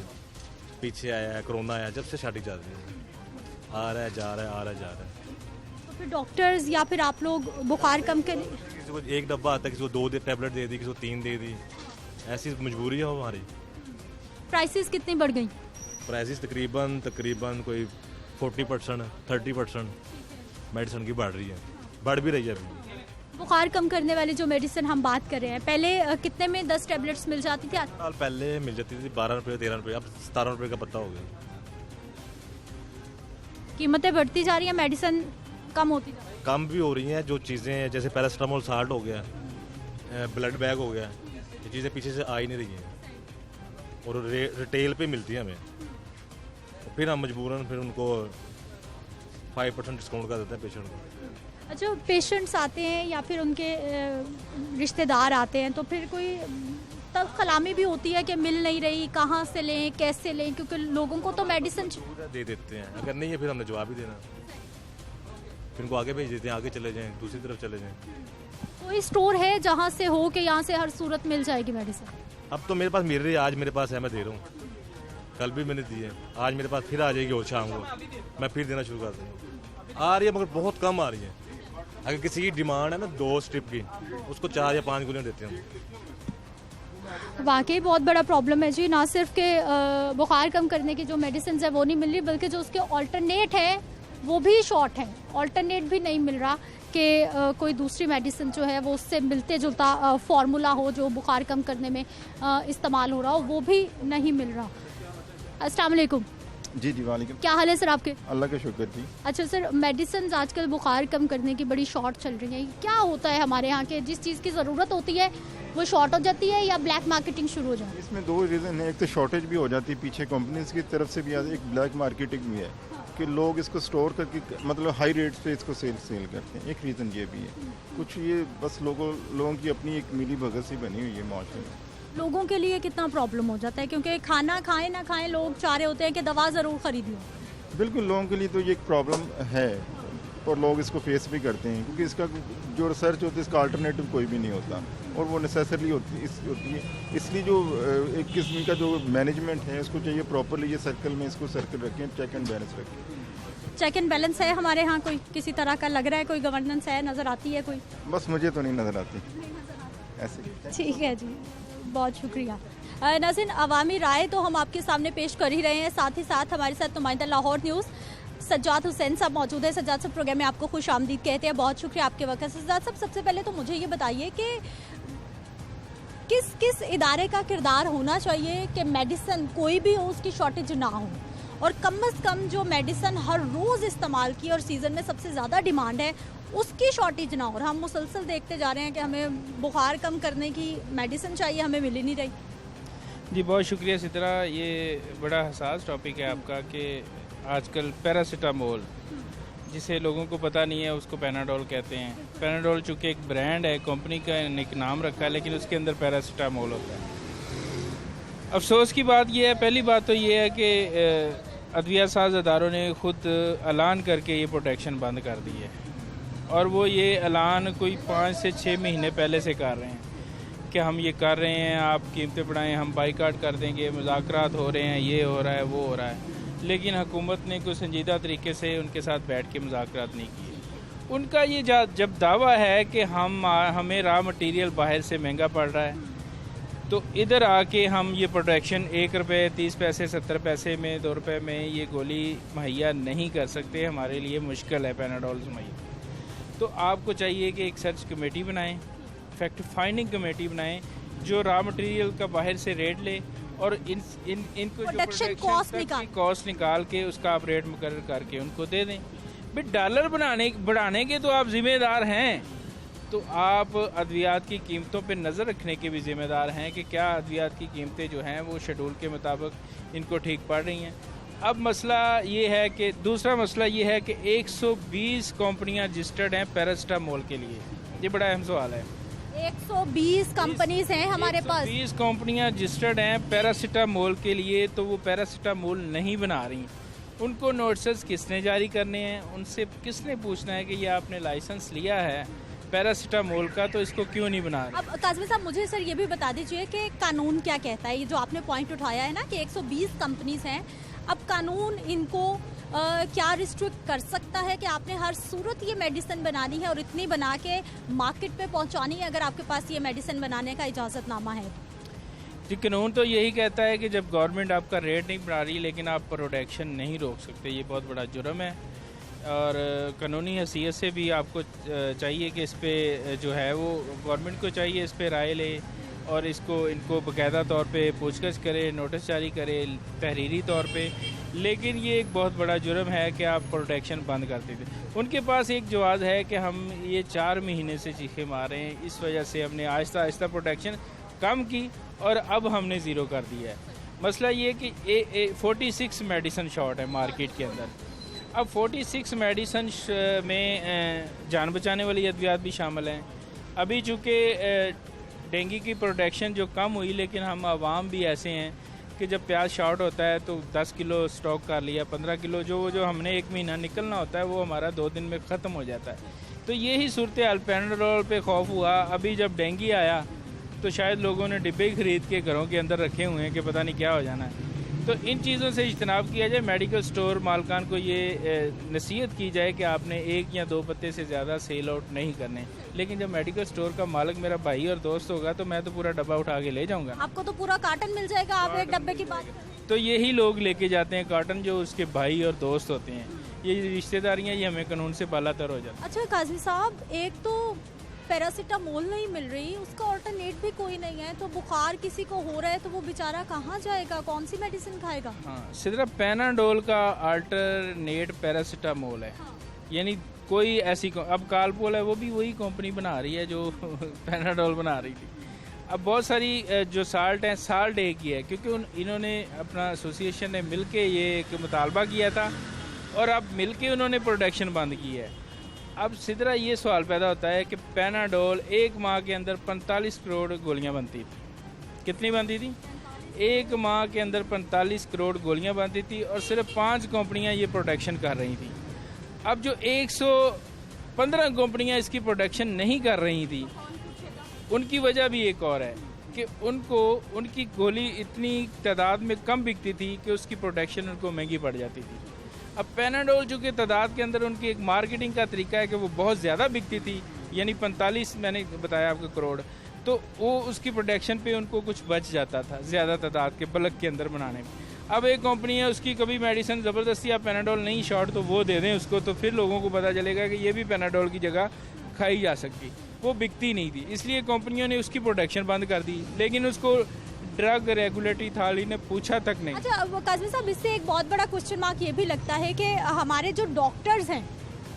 पीछे आया है, कोरोना आया, जब से शॉर्टेज चल रही है। आ रहा है, जा रहा है, आ रहा है, जा रहा है। तो फिर डॉक्टर्स या फिर आप लोग बुखार कम कर, किसी को एक डब्बा आता है, किसी को 2 टैबलेट दे दी, किसी को 3 दे दी, ऐसी मजबूरी है हमारी। प्राइसेस कितनी बढ़ गई? प्राइसेस तकरीबन कोई 40%, 30% मेडिसिन की बढ़ रही है, बढ़ भी रही है अभी। बुखार कम करने वाली जो मेडिसिन हम बात कर रहे हैं, पहले कितने में 10 टैबलेट्स मिल जाती थी? साल पहले मिल जाती थी 12 रुपये, 13 रुपये, अब 17 रुपये का पत्ता हो गया। कीमतें बढ़ती जा रही हैं, मेडिसिन कम होती जा रही है। कम भी हो रही हैं जो चीज़ें, जैसे पैरासिटामोल शार्ट हो गया, ब्लड बैग हो गया, ये चीज़ें पीछे से आ ही नहीं रही हैं और रिटेल पे मिलती है हमें। फिर हम मजबूरन फिर उनको 5% डिस्काउंट कर देते हैं पेशेंट को। अच्छा, पेशेंट्स आते हैं या फिर उनके रिश्तेदार आते हैं तो फिर कोई तब कलामी भी होती है कि मिल नहीं रही, कहाँ से लें, कैसे लें, क्योंकि लोगों को तो मेडिसिन दे देते हैं, अगर नहीं है फिर हमने जवाब ही देना, फिर उनको आगे भेज देते हैं, आगे चले जाएं, दूसरी तरफ चले जाएं। कोई स्टोर है जहाँ से हो कि यहाँ से हर सूरत मिल जाएगी मेडिसिन? अब तो मेरे पास मिल रही है, आज मेरे पास है, मैं दे रहा हूँ, कल भी मैंने दी है, आज मेरे पास फिर आ जाएगी और शाम को मैं फिर देना शुरू कर दूँगा। आ रही है मगर बहुत कम आ रही है। अगर किसी की डिमांड है ना 2 स्ट्रिप की, उसको 4 या 5 गोलियाँ देते हैं। वाकई बहुत बड़ा प्रॉब्लम है जी, ना सिर्फ के बुखार कम करने की जो मेडिसिन है वो नहीं मिल रही, बल्कि जो उसके ऑल्टरनेट है वो भी शॉर्ट है। ऑल्टरनेट भी नहीं मिल रहा कि कोई दूसरी मेडिसिन जो है वो उससे मिलते जुलता फार्मूला हो जो बुखार कम करने में इस्तेमाल हो रहा हो, वो भी नहीं मिल रहा। अस्सलाम वालेकुम। जी जी वालेकुम। क्या हाल है सर आपके? अल्लाह का शुक्र जी। अच्छा सर, मेडिसिन आजकल बुखार कम करने की बड़ी शॉर्ट चल रही है, क्या होता है हमारे यहाँ के जिस चीज़ की ज़रूरत होती है वो शॉर्ट हो जाती है या ब्लैक मार्केटिंग शुरू हो जाती है? इसमें 2 रीज़न है, एक तो शॉर्टेज भी हो जाती है, पीछे कंपनीज की तरफ से भी आती है, एक ब्लैक मार्केटिंग भी है कि लोग इसको स्टोर करके मतलब हाई रेट्स पे इसको सेल करते हैं। एक रीज़न ये भी है, कुछ ये बस लोगों की अपनी एक मिली भगत सी बनी हुई है माशरे में। लोगों के लिए कितना प्रॉब्लम हो जाता है, क्योंकि खाना खाएं ना खाएं लोग चाह रहे होते हैं कि दवा ज़रूर खरीद लो। बिल्कुल, लोगों के लिए तो ये एक प्रॉब्लम है और लोग इसको फेस भी करते हैं, क्योंकि इसका जो रिसर्च होती है इसका अल्टरनेटिव कोई भी नहीं होता और वो नेसेसरली होती है। इसलिए जो एक किस्म का जो मैनेजमेंट है उसको चाहिए प्रॉपरली ये सर्कल में इसको सर्कल रखें, चेक एंड बैलेंस रखें। चेक एंड बैलेंस है हमारे यहाँ कोई किसी तरह का? लग रहा है कोई गवर्नेंस है, नज़र आती है कोई? बस मुझे तो नहीं नज़र आती ऐसे। ठीक है जी, बहुत शुक्रिया। नाज़रीन, अवामी राय तो हम आपके सामने पेश कर ही रहे हैं, साथ ही साथ हमारे साथ नुमाइंदा लाहौर न्यूज़ सज्जाद हुसैन साहब मौजूद है। सज्जाद साहब, प्रोग्राम में आपको खुश आमदीद कहते हैं, बहुत शुक्रिया आपके वक्त। सज्जाद साहब, सबसे पहले तो मुझे ये बताइए कि किस इदारे का किरदार होना चाहिए कि मेडिसिन कोई भी हो उसकी शॉर्टेज ना हो, और कम से कम जो मेडिसिन हर रोज़ इस्तेमाल की और सीज़न में सबसे ज़्यादा डिमांड है उसकी शॉर्टेज ना हो। और हम मुसलसल देखते जा रहे हैं कि हमें बुखार कम करने की मेडिसिन चाहिए, हमें मिल ही नहीं रही। जी बहुत शुक्रिया सिद्रा। ये बड़ा हसास टॉपिक है आपका कि आजकल पैरासीटामोल, जिसे लोगों को पता नहीं है, उसको पैनाडोल कहते हैं। पैनाडोल चूँकि एक ब्रांड है, कंपनी का एक नाम रखा है, लेकिन उसके अंदर पैरासीटामोल होता है। अफसोस की बात यह है, पहली बात तो ये है कि अदविया साज अदारों ने ख़ुद ऐलान करके ये प्रोटेक्शन बंद कर दी है, और वो ये ऐलान कोई 5 से 6 महीने पहले से कर रहे हैं कि हम ये कर रहे हैं, आप कीमतें बढ़ाएं, हम बाइकाट कर देंगे, मुज़ाकरात हो रहे हैं, ये हो रहा है, वो हो रहा है। लेकिन हुकूमत ने कोई संजीदा तरीके से उनके साथ बैठ के मुज़ाकरात नहीं किए। उनका ये जब दावा है कि हमें रॉ मटीरियल बाहर से महंगा पड़ रहा है, तो इधर आके हम ये प्रोटेक्शन 1 रुपये 30 पैसे 70 पैसे में 2 रुपये में ये गोली मुहैया नहीं कर सकते। हमारे लिए मुश्किल है पैनाडोल मुहैया। तो आपको चाहिए कि एक सर्च कमेटी बनाएं, फैक्ट फाइंडिंग कमेटी बनाएं, जो रॉ मटेरियल का बाहर से रेट ले और इनको प्रोटेक्शन कॉस्ट निकाल के उसका आप रेट मुकर्रर करके उनको दे दें। भाई डॉलर बढ़ाने के तो आप जिम्मेदार हैं, तो आप अद्वियात की कीमतों पे नज़र रखने के भी ज़िम्मेदार हैं कि क्या अद्वियात की कीमतें जो हैं वो शेड्यूल के मुताबिक इनको ठीक पड़ रही हैं। अब मसला ये है कि दूसरा मसला ये है कि 120 कंपनियां रजिस्टर्ड हैं पैरासीटामोल के लिए। ये बड़ा अहम सवाल है। 120 कंपनीज हैं हमारे पास, 120 कंपनियां रजिस्टर्ड हैं पैरासीटामोल के लिए, तो वो पैरासीटामोल नहीं बना रही। उनको नोटिस किसने जारी करने हैं, उनसे किसने पूछना है कि ये आपने लाइसेंस लिया है पैरासीटामोल का, तो इसको क्यों नहीं बना रहे। अब काज़मी साहब मुझे सर ये भी बता दीजिए कि कानून क्या कहता है। ये जो आपने पॉइंट उठाया है ना कि 120 कंपनीज हैं, अब कानून इनको क्या रिस्ट्रिक्ट कर सकता है कि आपने हर सूरत ये मेडिसिन बनानी है और इतनी बना के मार्केट पे पहुंचानी है अगर आपके पास ये मेडिसिन बनाने का इजाज़तनामा है? जी कानून तो यही कहता है कि जब गवर्नमेंट आपका रेट नहीं बढ़ा रही लेकिन आप प्रोडक्शन नहीं रोक सकते, ये बहुत बड़ा जुर्म है। और कानूनी हैसियत से भी आपको चाहिए कि इस पर जो है वो गवर्नमेंट को चाहिए इस पर राय ले और इनको बाकायदा तौर पे पूछताछ करे, नोटिस जारी करे तहरीरी तौर पे। लेकिन ये एक बहुत बड़ा जुर्म है कि आप प्रोटेक्शन बंद करते थे। उनके पास एक जवाब है कि हम ये 4 महीने से चीखे मार रहे हैं, इस वजह से हमने आहिस्ता आहिस्ता प्रोटेक्शन कम की और अब हमने ज़ीरो कर दिया है। मसला ये कि 46 मेडिसिन शॉर्ट है मार्केट के अंदर। अब 46 मेडिसिन में जान बचाने वाली अद्वियात भी शामिल हैं। अभी चूँकि डेंगू की प्रोटेक्शन जो कम हुई, लेकिन हम आवाम भी ऐसे हैं कि जब प्याज शॉर्ट होता है तो 10 किलो स्टॉक कर लिया, 15 किलो जो हमने 1 महीना निकलना होता है वो हमारा 2 दिन में ख़त्म हो जाता है। तो यही सूरत हाल पैनाडोल पे खौफ हुआ। अभी जब डेंगू आया तो शायद लोगों ने डिब्बे खरीद के घरों के अंदर रखे हुए हैं कि पता नहीं क्या हो जाना है। तो इन चीज़ों से इज्तनाब किया जाए। मेडिकल स्टोर मालकान को ये नसीहत की जाए कि आपने 1 या 2 पत्ते से ज़्यादा सेल आउट नहीं करने। लेकिन जब मेडिकल स्टोर का मालिक मेरा भाई और दोस्त होगा तो मैं तो पूरा डब्बा उठा के ले जाऊंगा। आपको तो पूरा कार्टन मिल जाएगा, आप एक डब्बे की बात। तो यही लोग लेके जाते हैं कार्टन, जो उसके भाई और दोस्त होते हैं। ये रिश्तेदारियाँ ये हमें कानून से बालातर हो जाती। अच्छा काजी साहब, एक तो पैरासीटामोल नहीं मिल रही, उसका ऑल्टरनेट भी कोई नहीं है, तो बुखार किसी को हो रहा है तो वो बेचारा कहाँ जाएगा, कौन सी मेडिसिन खाएगा? हाँ सिर्फ पैनाडोल का अल्टरनेट पैरासीटामोल है। हाँ। यानी कोई ऐसी अब कालपोल है वो भी वही कंपनी बना रही है जो पैनाडोल बना रही थी। अब बहुत सारी जो साल्ट हैं, साल्ट एक ही है, क्योंकि इन्होंने अपना एसोसिएशन ने मिलके ये एक मुतालबा किया था और अब मिलके उन्होंने प्रोडक्शन बंद की है। अब सिदरा ये सवाल पैदा होता है कि पैनाडोल 1 माह के अंदर 45 करोड़ गोलियां बनती थी। कितनी बनती थी? 1 माह के अंदर 45 करोड़ गोलियां बनती थी और सिर्फ 5 कंपनियां ये प्रोडक्शन कर रही थी। अब जो 115 कंपनियां इसकी प्रोडक्शन नहीं कर रही थी, उनकी वजह भी एक और है कि उनकी गोली इतनी तादाद में कम बिकती थी कि उसकी प्रोडक्शन उनको महंगी पड़ जाती थी। अब पैनाडोल चूँकि तादाद के अंदर उनकी एक मार्केटिंग का तरीका है कि वो बहुत ज़्यादा बिकती थी, यानी 45 मैंने बताया आपको करोड़, तो वो उसकी प्रोडक्शन पे उनको कुछ बच जाता था ज़्यादा तादाद के बल्क के अंदर बनाने में। अब एक कंपनी है, उसकी कभी मेडिसिन ज़बरदस्ती आप पैनाडोल नहीं शॉर्ट तो वो दे दें उसको, तो फिर लोगों को पता चलेगा कि ये भी पैनाडोल की जगह खाई जा सकती। वो बिकती नहीं थी, इसलिए कंपनियों ने उसकी प्रोडक्शन बंद कर दी, लेकिन उसको ड्रग रेगुलेटरी थाली ने पूछा तक नहीं। अच्छा काज़मी साहब, इससे एक बहुत बड़ा क्वेश्चन मार्क ये भी लगता है कि हमारे जो डॉक्टर्स हैं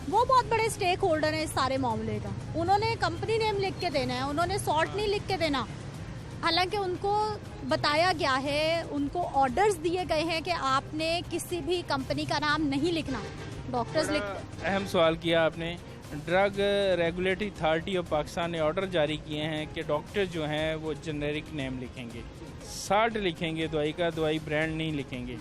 वो बहुत बड़े स्टेक होल्डर हैं इस सारे मामले का। उन्होंने कंपनी नेम लिख के देना है, उन्होंने सॉल्ट नहीं लिख के देना। हालांकि उनको बताया गया है, उनको ऑर्डर्स दिए गए हैं कि आपने किसी भी कंपनी का नाम नहीं लिखना, डॉक्टर्स लिखते। अहम सवाल किया आपने। Drug regulatory authority of Pakistan ने ऑर्डर जारी किए हैं कि डॉक्टर जो हैं वो जेनेरिक नेम लिखेंगे, साल्ट लिखेंगे दवाई का, दवाई ब्रांड नहीं लिखेंगे।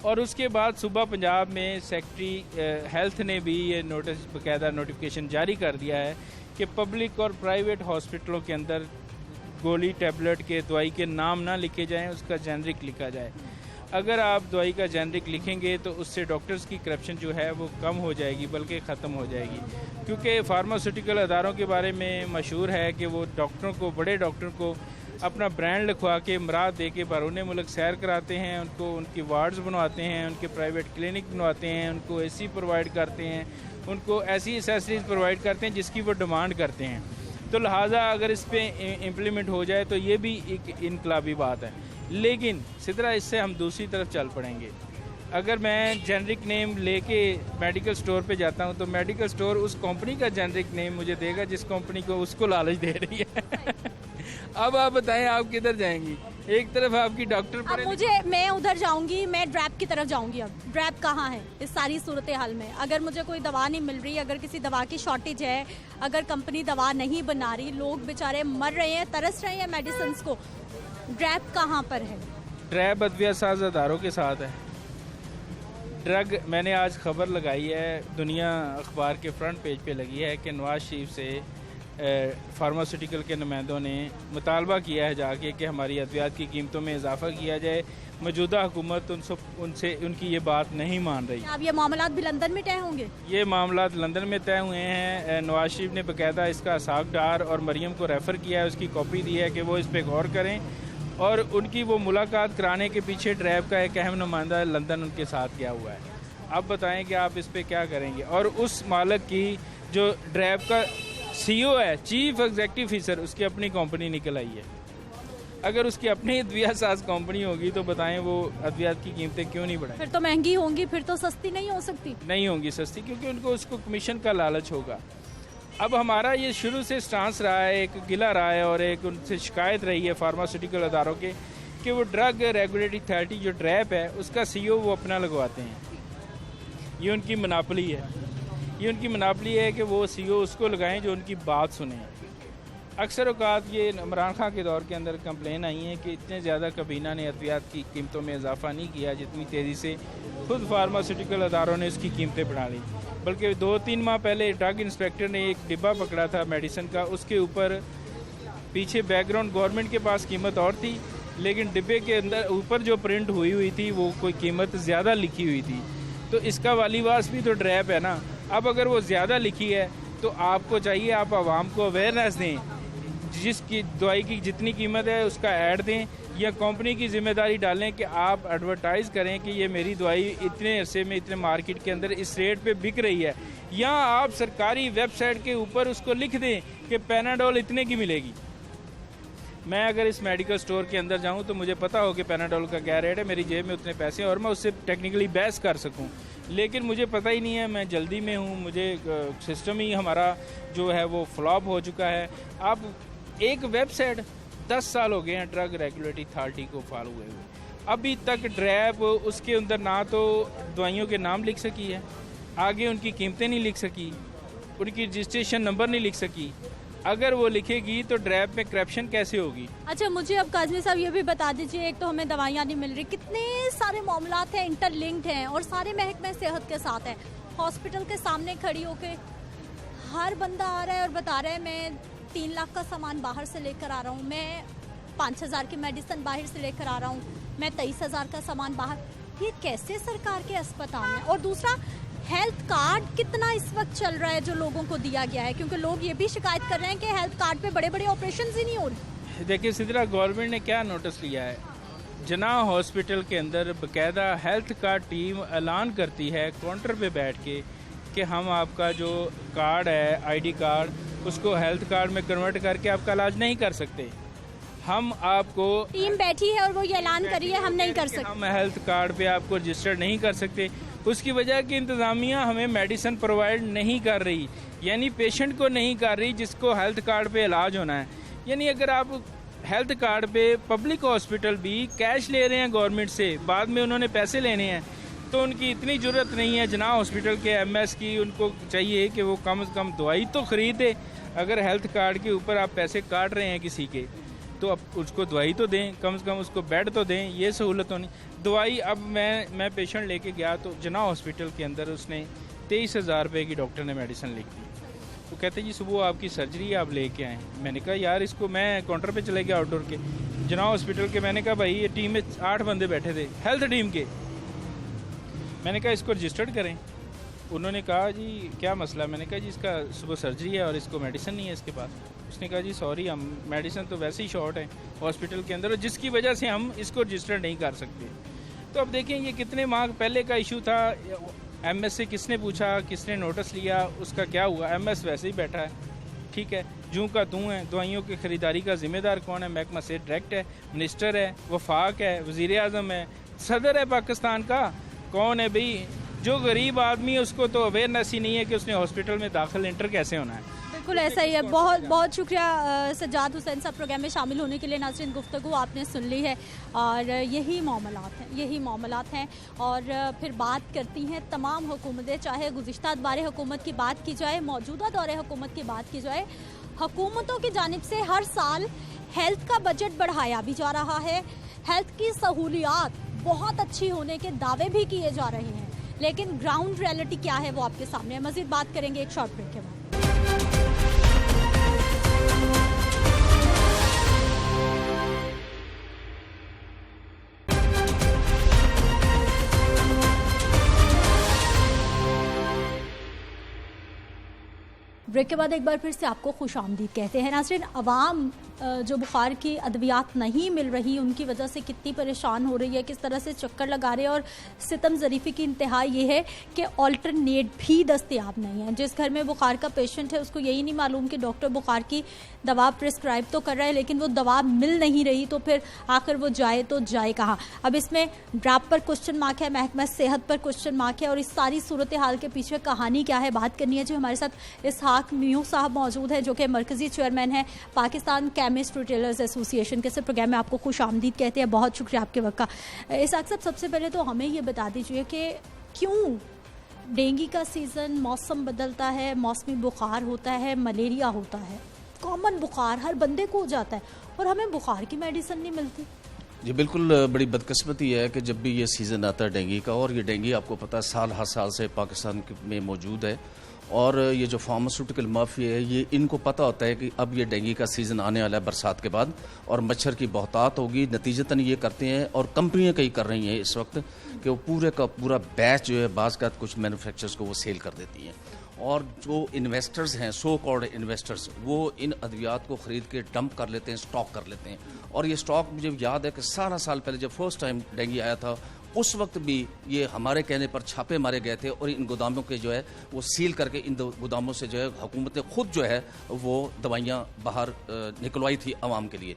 और उसके बाद सुबह पंजाब में सेक्रेटरी हेल्थ ने भी ये नोटिस बाकायदा नोटिफिकेशन जारी कर दिया है कि पब्लिक और प्राइवेट हॉस्पिटलों के अंदर गोली टैबलेट के दवाई के नाम ना लिखे जाएं, उसका जेनरिक लिखा जाए। अगर आप दवाई का जेनरिक लिखेंगे तो उससे डॉक्टर्स की करप्शन जो है वो कम हो जाएगी, बल्कि ख़त्म हो जाएगी। क्योंकि फार्मास्यूटिकल अदारों के बारे में मशहूर है कि वो डॉक्टरों को, बड़े डॉक्टर को अपना ब्रांड लिखवा के मराद दे के बैरून मुल्क सैर कराते हैं, उनको उनकी वार्ड्स बनवाते हैं, उनके प्राइवेट क्लिनिक बनवाते हैं, उनको एसी प्रोवाइड करते हैं, उनको ऐसी एसेसरीज प्रोवाइड करते हैं जिसकी वो डिमांड करते हैं। तो लिहाजा अगर इस पर इम्प्लीमेंट हो जाए तो ये भी एक इनकलाबी बात है। लेकिन सिदरा इससे हम दूसरी तरफ चल पड़ेंगे। अगर मैं जेनरिक नेम लेके मेडिकल स्टोर पे जाता हूँ तो मेडिकल स्टोर उस कंपनी का जेनरिक नेम मुझे देगा जिस कंपनी को उसको लालच दे रही है। अब आप बताएं आप किधर जाएंगी? एक तरफ आपकी डॉक्टर अब मैं उधर जाऊंगी, मैं ड्रैप की तरफ जाऊंगी। अब ड्रैप कहाँ है इस सारी सूरत हाल में? अगर मुझे कोई दवा नहीं मिल रही, अगर किसी दवा की शॉर्टेज है, अगर कंपनी दवा नहीं बना रही, लोग बेचारे मर रहे हैं, तरस रहे हैं मेडिसिन को, ड्रैप कहाँ पर है? ड्रैप अद्विया साज अदारों के साथ है। ड्रग, मैंने आज खबर लगाई है, दुनिया अखबार के फ्रंट पेज पे लगी है कि नवाज शरीफ से फार्मास्यूटिकल के नुमाइंदों ने मुतालबा किया है जाके कि हमारी अद्वियात की कीमतों में इजाफा किया जाए। मौजूदा हुकूमत उनसे उनकी ये बात नहीं मान रही। अब ये मामलात भी लंदन में तय होंगे? ये मामलात लंदन में तय हुए हैं। नवाज शरीफ ने बाकायदा इसका साग डार और मरियम को रेफ़र किया है, उसकी कॉपी दी है कि वो इस पर गौर करें। और उनकी वो मुलाकात कराने के पीछे ड्रैब का एक अहम नुमाइंदा लंदन उनके साथ गया हुआ है। अब बताएं कि आप इस पर क्या करेंगे? और उस मालिक की जो ड्रैब का CEO है, चीफ एग्जीक्यूटिव ऑफिसर, उसकी अपनी कंपनी निकल आई है। अगर उसकी अपनी अद्वियात साज कंपनी होगी तो बताएं वो अद्वियात की कीमतें क्यों नहीं बढ़ाएं? फिर तो महंगी होंगी, फिर तो सस्ती नहीं हो सकती। नहीं होंगी सस्ती, क्योंकि उनको उसको कमीशन का लालच होगा। अब हमारा ये शुरू से स्टांस रहा है, एक गिला रहा है और एक उनसे शिकायत रही है फार्मास्यूटिकल अदारों के कि वो ड्रग रेगुलेटरी अथॉरिटी जो ड्रैप है उसका CEO वो अपना लगवाते हैं। ये उनकी मनापली है, ये उनकी मनापली है कि वो CEO उसको लगाएं जो उनकी बात सुने। अक्सर औकात ये इमरान खान के दौर के अंदर कंप्लेन आई है कि इतने ज़्यादा कबीना ने अद्वियात की कीमतों में इजाफा नहीं किया जितनी तेज़ी से खुद फार्मास्यूटिकल अदारों ने उसकी कीमतें बढ़ा ली। बल्कि 2-3 माह पहले ड्रग इंस्पेक्टर ने एक डिब्बा पकड़ा था मेडिसिन का, उसके ऊपर पीछे बैकग्राउंड गवर्नमेंट के पास कीमत और थी, लेकिन डिब्बे के अंदर ऊपर जो प्रिंट हुई थी वो कोई कीमत ज़्यादा लिखी हुई थी। तो इसका वालीवास भी तो ड्रैप है ना। अब अगर वो ज़्यादा लिखी है तो आपको चाहिए आप आवाम को अवेयरनेस दें, जिसकी दवाई की जितनी कीमत है उसका ऐड दें, या कंपनी की जिम्मेदारी डालें कि आप एडवर्टाइज़ करें कि ये मेरी दवाई इतने अरसे में इतने मार्केट के अंदर इस रेट पे बिक रही है, या आप सरकारी वेबसाइट के ऊपर उसको लिख दें कि पैनाडोल इतने की मिलेगी। मैं अगर इस मेडिकल स्टोर के अंदर जाऊं तो मुझे पता हो कि पैनाडोल का क्या रेट है, मेरी जेब में उतने पैसे हैं और मैं उससे टेक्निकली बहस कर सकूं। लेकिन मुझे पता ही नहीं है, मैं जल्दी में हूं, मुझे सिस्टम ही हमारा जो है वो फ्लॉप हो चुका है। आप एक वेबसाइट 10 साल हो गए हैं ड्रग रेगुलेटरी अथॉरिटी को फॉलो हुए हुए, अभी तक ड्रैप उसके अंदर ना तो दवाइयों के नाम लिख सकी है, आगे उनकी कीमतें नहीं लिख सकी, उनकी रजिस्ट्रेशन नंबर नहीं लिख सकी। अगर वो लिखेगी तो ड्रैप में करप्शन कैसे होगी? अच्छा, मुझे अब काजमी साहब ये भी बता दीजिए, एक तो हमें दवाइयाँ नहीं मिल रही, कितने सारे मामलात हैं, इंटरलिंक्ड हैं और सारे महकमे सेहत के साथ है। हॉस्पिटल के सामने खड़ी होके हर बंदा आ रहा है और बता रहा है मैं 3 लाख का सामान बाहर से लेकर आ रहा हूँ, मैं 5,000 की मेडिसिन बाहर से लेकर आ रहा हूँ, मैं 23,000 का सामान बाहर। ये कैसे सरकार के अस्पताल में? और दूसरा, हेल्थ कार्ड कितना इस वक्त चल रहा है जो लोगों को दिया गया है? क्योंकि लोग ये भी शिकायत कर रहे हैं कि हेल्थ कार्ड पे बड़े बड़े ऑपरेशन ही नहीं हो रहे। देखिए सिदरा, गवर्नमेंट ने क्या नोटिस लिया है, जनाह हॉस्पिटल के अंदर बाकायदा हेल्थ कार्ड टीम ऐलान करती है काउंटर पे बैठ के कि हम आपका जो कार्ड है, ID कार्ड, उसको हेल्थ कार्ड में कन्वर्ट करके आपका इलाज नहीं कर सकते। हम आपको, टीम बैठी है और वो ये ऐलान करी है हम नहीं कर सकते, हम हेल्थ कार्ड पे आपको रजिस्टर्ड नहीं कर सकते। उसकी वजह कि इंतज़ामिया हमें मेडिसिन प्रोवाइड नहीं कर रही, यानी पेशेंट को नहीं कर रही जिसको हेल्थ कार्ड पे इलाज होना है। यानी अगर आप हेल्थ कार्ड पे पब्लिक हॉस्पिटल भी कैश ले रहे हैं गवर्नमेंट से, बाद में उन्होंने पैसे लेने हैं, तो उनकी इतनी ज़रूरत नहीं है जना हॉस्पिटल के एमएस की। उनको चाहिए कि वो कम से कम दवाई तो ख़रीदे। अगर हेल्थ कार्ड के ऊपर आप पैसे काट रहे हैं किसी के, तो अब उसको दवाई तो दें, कम से कम उसको बेड तो दें, ये सहूलत होनी। दवाई अब मैं पेशेंट लेके गया तो जना हॉस्पिटल के अंदर उसने 23,000 रुपये की डॉक्टर ने मेडिसिन लिख दी। तो कहते जी सुबह आपकी सर्जरी आप लेके आएँ। मैंने कहा यार इसको, मैं काउंटर पे चले गया आउटडोर के जना हॉस्पिटल के। मैंने कहा भाई ये टीम में 8 बंदे बैठे थे हेल्थ टीम के। मैंने कहा इसको रजिस्टर्ड करें। उन्होंने कहा जी क्या मसला। मैंने कहा जी इसका सुबह सर्जरी है और इसको मेडिसिन नहीं है इसके पास। उसने कहा जी सॉरी, हम मेडिसिन तो वैसे ही शॉर्ट है हॉस्पिटल के अंदर, जिसकी वजह से हम इसको रजिस्टर नहीं कर सकते। तो अब देखें ये कितने माह पहले का इशू था। एमएस से किसने पूछा, किसने नोटिस लिया, उसका क्या हुआ। एमएस वैसे ही बैठा है, ठीक है, जूं का तूं है। दवाइयों की ख़रीदारी का जिम्मेदार कौन है? महकमा से डायरेक्ट है, मिनिस्टर है, वफाक है, वज़ीर आज़म है, सदर है पाकिस्तान का। कौन है भाई? जो गरीब आदमी है उसको तो अवेयरनेस ही नहीं है कि उसने हॉस्पिटल में दाखिल इंटर कैसे होना है। बिल्कुल ऐसा ही है। बहुत बहुत शुक्रिया सज्जाद हुसैन साहब प्रोग्राम में शामिल होने के लिए। नाज़रीन, गुफ्तगू आपने सुन ली है और यही मामलात हैं और फिर बात करती हैं तमाम हुकूमतें, चाहे गुज़िश्ता दौरे हुकूमत की बात की जाए, मौजूदा दौरे हुकूमत की बात की जाए। हुकूमतों की जानिब से हर साल हेल्थ का बजट बढ़ाया भी जा रहा है, हेल्थ की सहूलियात बहुत अच्छी होने के दावे भी किए जा रहे हैं, लेकिन ग्राउंड रियलिटी क्या है वो आपके सामने है। मज़ीद बात करेंगे एक शॉर्ट ब्रेक के बाद। ब्रेक के बाद एक बार फिर से आपको खुश आमदीद कहते हैं। नाज़रीन, अवाम जो बुखार की अद्वियात नहीं मिल रही उनकी वजह से कितनी परेशान हो रही है, किस तरह से चक्कर लगा रहे हैं। और सितम ज़रीफ़ी की इंतहा ये है कि ऑल्टरनेट भी दस्तयाब नहीं है। जिस घर में बुखार का पेशेंट है उसको यही नहीं मालूम कि डॉक्टर बुखार की दवा प्रिस्क्राइब तो कर रहा है, लेकिन वो दवा मिल नहीं रही, तो फिर आखिर वो जाए तो जाए कहाँ। अब इसमें ड्राप पर क्वेश्चन मार्क है, महकमा सेहत पर क्वेश्चन मार्क है, और इस सारी सूरत हाल के पीछे कहानी क्या है बात करनी है। जो हमारे साथ इसहाक मियां साहब मौजूद है, जो कि मरकजी चेयरमैन है पाकिस्तान केमिस्ट रिटेलर्स एसोसिएशन के। प्रोग्राम में आपको खुश आमदीद कहते हैं। बहुत शुक्रिया आपके वक्त का। इसहाक साहब, सबसे पहले तो हमें ये बता दीजिए कि क्यों डेंगू का सीज़न, मौसम बदलता है, मौसमी बुखार होता है, मलेरिया होता है, कॉमन बुखार हर बंदे को हो जाता है, और हमें बुखार की मेडिसिन नहीं मिलती। जी बिल्कुल, बड़ी बदकिस्मती है कि जब भी ये सीज़न आता है डेंगू का, और ये डेंगू आपको पता है साल हर साल से पाकिस्तान में मौजूद है, और ये जो फार्मास्यूटिकल माफिया है ये इनको पता होता है कि अब ये डेंगू का सीज़न आने वाला है बरसात के बाद, और मच्छर की बहुतात होगी। नतीजतन ये करते हैं, और कंपनियां कई कर रही हैं इस वक्त, कि वो पूरे का पूरा बैच जो है बाज़ का कुछ मैन्युफैक्चरर्स को वो सेल कर देती हैं, और जो इन्वेस्टर्स हैं, सो कॉल्ड इन्वेस्टर्स, वो इन अद्वियात को ख़रीद के डंप कर लेते हैं, स्टॉक कर लेते हैं। और ये स्टॉक मुझे याद है कि 17 साल पहले जब फर्स्ट टाइम डेंगू आया था, उस वक्त भी ये हमारे कहने पर छापे मारे गए थे, और इन गोदामों के जो है वो सील करके इन गोदामों से जो है हुकूमत ने खुद जो है वो दवाइयाँ बाहर निकलवाई थी आवाम के लिए।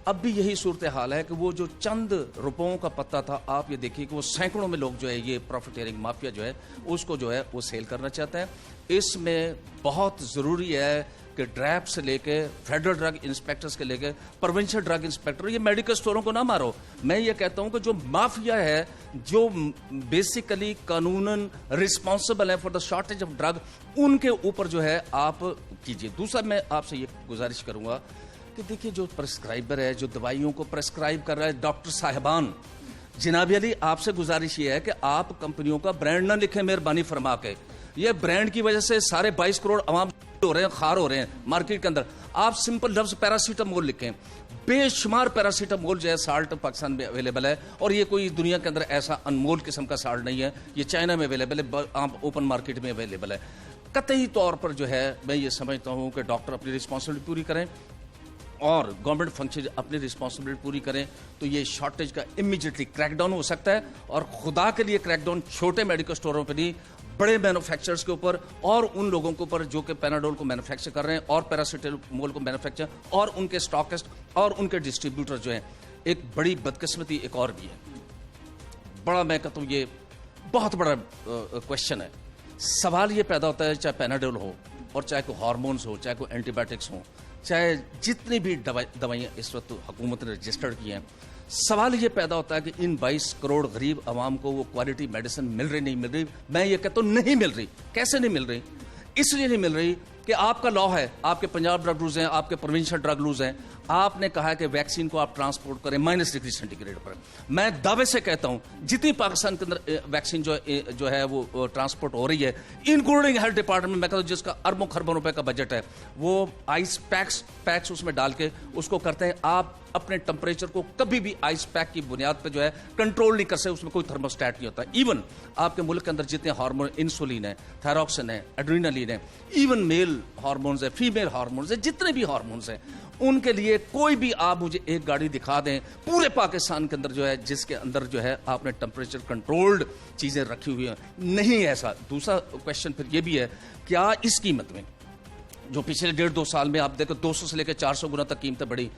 अब भी यही सूरत हाल है कि वो जो चंद रुपयों का पत्ता था, आप ये देखिए कि वो सैकड़ों में लोग जो है ये प्रॉफिटेरिंग माफिया जो है उसको जो है वो सेल करना चाहता है। इसमें बहुत ज़रूरी है कि ड्रैप से लेके फेडरल ड्रग इंस्पेक्टर्स के लेके प्रोविंशियल ड्रग इंस्पेक्टर, ये मेडिकल स्टोरों को ना मारो। मैं ये कहता हूं कि जो माफिया है, जो बेसिकली कानूनन रिस्पॉन्सिबल है for the shortage of drug, उनके ऊपर जो है आप कीजिए। दूसरा, मैं आपसे ये गुजारिश करूंगा कि देखिए जो प्रेस्क्राइबर है, जो दवाइयों को प्रेस्क्राइब कर रहा है, डॉक्टर साहिबान, जनाब अली आपसे गुजारिश ये है कि आप कंपनियों का ब्रांड ना लिखें मेहरबानी फरमा के। ये ब्रांड की वजह से सारे 22 करोड़ अवाम हो रहे हैं, खार हो रहे हैं मार्केट के अंदर। आप सिंपल लफ्ज पैरासीटामोल लिखें। बेशुमार पैरासीटामोल जो है साल्ट पाकिस्तान में अवेलेबल है, और ये कोई दुनिया के अंदर ऐसा अनमोल किस्म का साल्ट नहीं है, ये चाइना में अवेलेबल है, आप ओपन मार्केट में अवेलेबल है। कतई तौर पर जो है मैं ये समझता हूँ कि डॉक्टर अपनी रिस्पॉन्सिबिलिटी पूरी करें और गवर्नमेंट फंक्शन अपनी रिस्पॉन्सिबिलिटी पूरी करें, तो ये शॉर्टेज का इमीडिएटली क्रैकडाउन हो सकता है। और खुदा के लिए क्रैकडाउन छोटे मेडिकल स्टोरों पर नहीं, बड़े मैन्युफैक्चरर्स के ऊपर, और उन लोगों के ऊपर जो कि पैनाडोल को मैन्युफैक्चर कर रहे हैं, और पैरासीटामोल को मैन्युफैक्चर, और उनके स्टॉकिस्ट और उनके डिस्ट्रीब्यूटर जो हैं। एक बड़ी बदकिस्मती एक और भी है, बड़ा मैं कहता हूँ ये बहुत बड़ा क्वेश्चन है। सवाल ये पैदा होता है, चाहे पैनाडोल हो और चाहे कोई हार्मोन्स हो, चाहे कोई एंटीबायोटिक्स हो, चाहे जितनी भी दवाइयाँ इस वक्त हुकूमत ने रजिस्टर्ड की हैं, सवाल ये पैदा होता है कि इन 22 करोड़ गरीब आवाम को वो क्वालिटी मेडिसिन मिल रही नहीं मिल रही। मैं ये कहता हूँ नहीं मिल रही। कैसे नहीं मिल रही? इसलिए नहीं मिल रही कि आपका लॉ है, आपके पंजाब ड्रग रूल्स हैं, आपके प्रोविंशियल ड्रग रूल्स हैं। आपने कहा है कि वैक्सीन को आप ट्रांसपोर्ट करें -डिग्री पर। मैं दावे से कहता हूं जितनी पाकिस्तान के अंदर वैक्सीन जो है वो ट्रांसपोर्ट हो रही है, इंक्लूडिंग हेल्थ डिपार्टमेंट, मैं कहता हूं जिसका अरबों खरबों रुपए का बजट है, वो आइस पैक्स उसमें डाल के उसको करते हैं। आप अपने टेम्परेचर को कभी भी आइस पैक की बुनियाद पर जो है कंट्रोल नहीं कर सकते, उसमें कोई थर्मोस्टेट नहीं होता। इवन आपके मुल्क के अंदर जितने हार्मोन, इंसुलिन है, थायरॉक्सिन है, एड्रेनालिन है, इवन मेल हार्मोन्स है, फीमेल हार्मोन्स है, जितने भी हार्मोन्स हैं, उनके लिए कोई भी आप मुझे एक गाड़ी दिखा दें पूरे पाकिस्तान के अंदर जो है जिसके अंदर जो है आपने टेम्परेचर कंट्रोल्ड चीजें रखी हुई हैं, नहीं ऐसा। दूसरा क्वेश्चन फिर ये भी है, क्या इस कीमत में जो पिछले 1.5-2 साल में आप देखो 200 से लेकर 400 गुना तक कीमतें बढ़ी,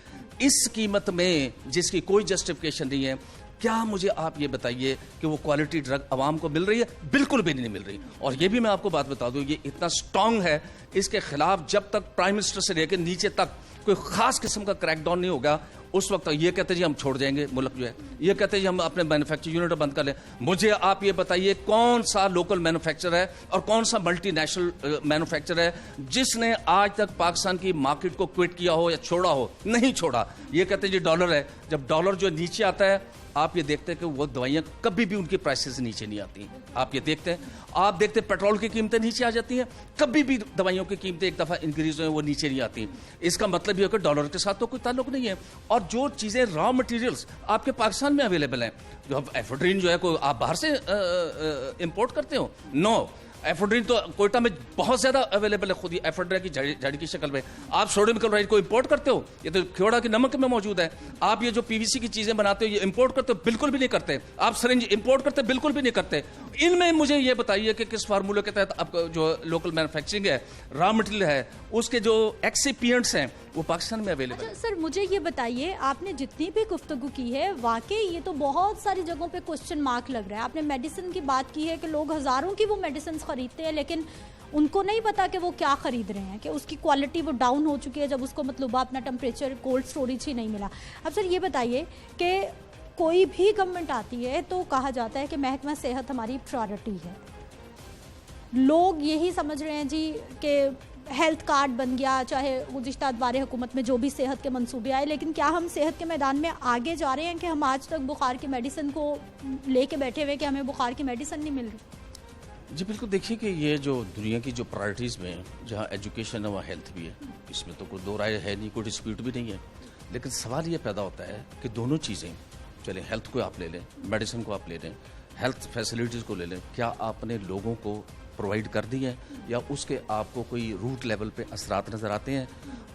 इस कीमत में जिसकी कोई जस्टिफिकेशन नहीं है, क्या मुझे आप ये बताइए कि वो क्वालिटी ड्रग आवाम को मिल रही है? बिल्कुल भी नहीं मिल रही। और ये भी मैं आपको बात बता दूं, ये इतना स्ट्रांग है, इसके खिलाफ जब तक प्राइम मिनिस्टर से लेकर नीचे तक कोई खास किस्म का क्रैकडाउन नहीं होगा, उस वक्त ये कहते जी हम छोड़ जाएंगे मुल्क जो है, ये कहते जी हम अपने मैन्युफैक्चरिंग यूनिट बंद कर लें। मुझे आप ये बताइए कौन सा लोकल मैन्युफैक्चरर है और कौन सा मल्टीनेशनल मैन्युफैक्चरर है जिसने आज तक पाकिस्तान की मार्केट को क्विट किया हो या छोड़ा हो? नहीं छोड़ा। ये कहते जी डॉलर है, जब डॉलर जो नीचे आता है आप ये देखते हैं कि वो दवाइयां कभी भी उनकी प्राइसेस नीचे नहीं आती। आप ये देखते हैं, आप देखते हैं पेट्रोल की कीमतें नीचे आ जाती हैं, कभी भी दवाइयों की कीमतें एक दफा इंक्रीज हो वो नीचे नहीं आती। इसका मतलब ये है कि डॉलर के साथ तो कोई ताल्लुक नहीं है। और जो चीजें रॉ मटेरियल्स आपके पाकिस्तान में अवेलेबल हैं, जो एफोड्रीन जो है कोई आप बाहर से इंपोर्ट करते हो? नो, एफोड्रीन तो कोयटा में बहुत ज्यादा अवेलेबल है, खुद ही एफोड्रीन की जड़ी की शक्ल में। आप सोडियम क्लोराइड को इंपोर्ट करते हो? ये तो खेड़ा के नमक में मौजूद है। आप ये जो पीवीसी की चीजें बनाते हो ये इंपोर्ट करते हो? बिल्कुल भी नहीं करते। आप सिरिंज इंपोर्ट करते? बिल्कुल भी नहीं करते। इनमें मुझे ये बताइए कि किस फार्मूले के तहत आपका जो लोकल मैन्युफैक्चरिंग है, रॉ मटेरियल है, उसके जो एक्सिपिएंट्स हैं वो पाकिस्तान में अवेलेबल है। सर मुझे ये बताइए, आपने जितनी भी गुफ्तगू की है, वाकई ये तो बहुत सारी जगहों पे क्वेश्चन मार्क लग रहा है। आपने मेडिसिन की बात की है कि लोग हज़ारों की वो मेडिसिन खरीदते हैं, लेकिन उनको नहीं पता कि वो क्या खरीद रहे हैं, कि उसकी क्वालिटी वो डाउन हो चुकी है जब उसको मतलूबा अपना टेम्परेचर कोल्ड स्टोरेज ही नहीं मिला। अब सर ये बताइए कि कोई भी गवर्नमेंट आती है तो कहा जाता है कि महकमा सेहत हमारी प्रायोरिटी है। लोग यही समझ रहे हैं जी कि हेल्थ कार्ड बन गया, चाहे गुज़िश्ता अदवार हुकूमत में जो भी सेहत के मंसूबे आए, लेकिन क्या हम सेहत के मैदान में आगे जा रहे हैं कि हम आज तक बुखार की मेडिसिन को लेके बैठे हुए कि हमें बुखार की मेडिसिन नहीं मिल रही? जी बिल्कुल। देखिए कि ये जो दुनिया की जो प्रायोरिटीज़ में जहाँ एजुकेशन है वहाँ हेल्थ भी है, इसमें तो कोई दो राय है नहीं, कोई डिस्प्यूट भी नहीं है। लेकिन सवाल ये पैदा होता है कि दोनों चीज़ें, चले हेल्थ को आप ले लें, मेडिसिन को आप ले लें, हेल्थ फैसिलिटीज़ को ले लें, क्या आपने लोगों को प्रोवाइड कर दी है या उसके आपको कोई रूट लेवल पे असरात नज़र आते हैं?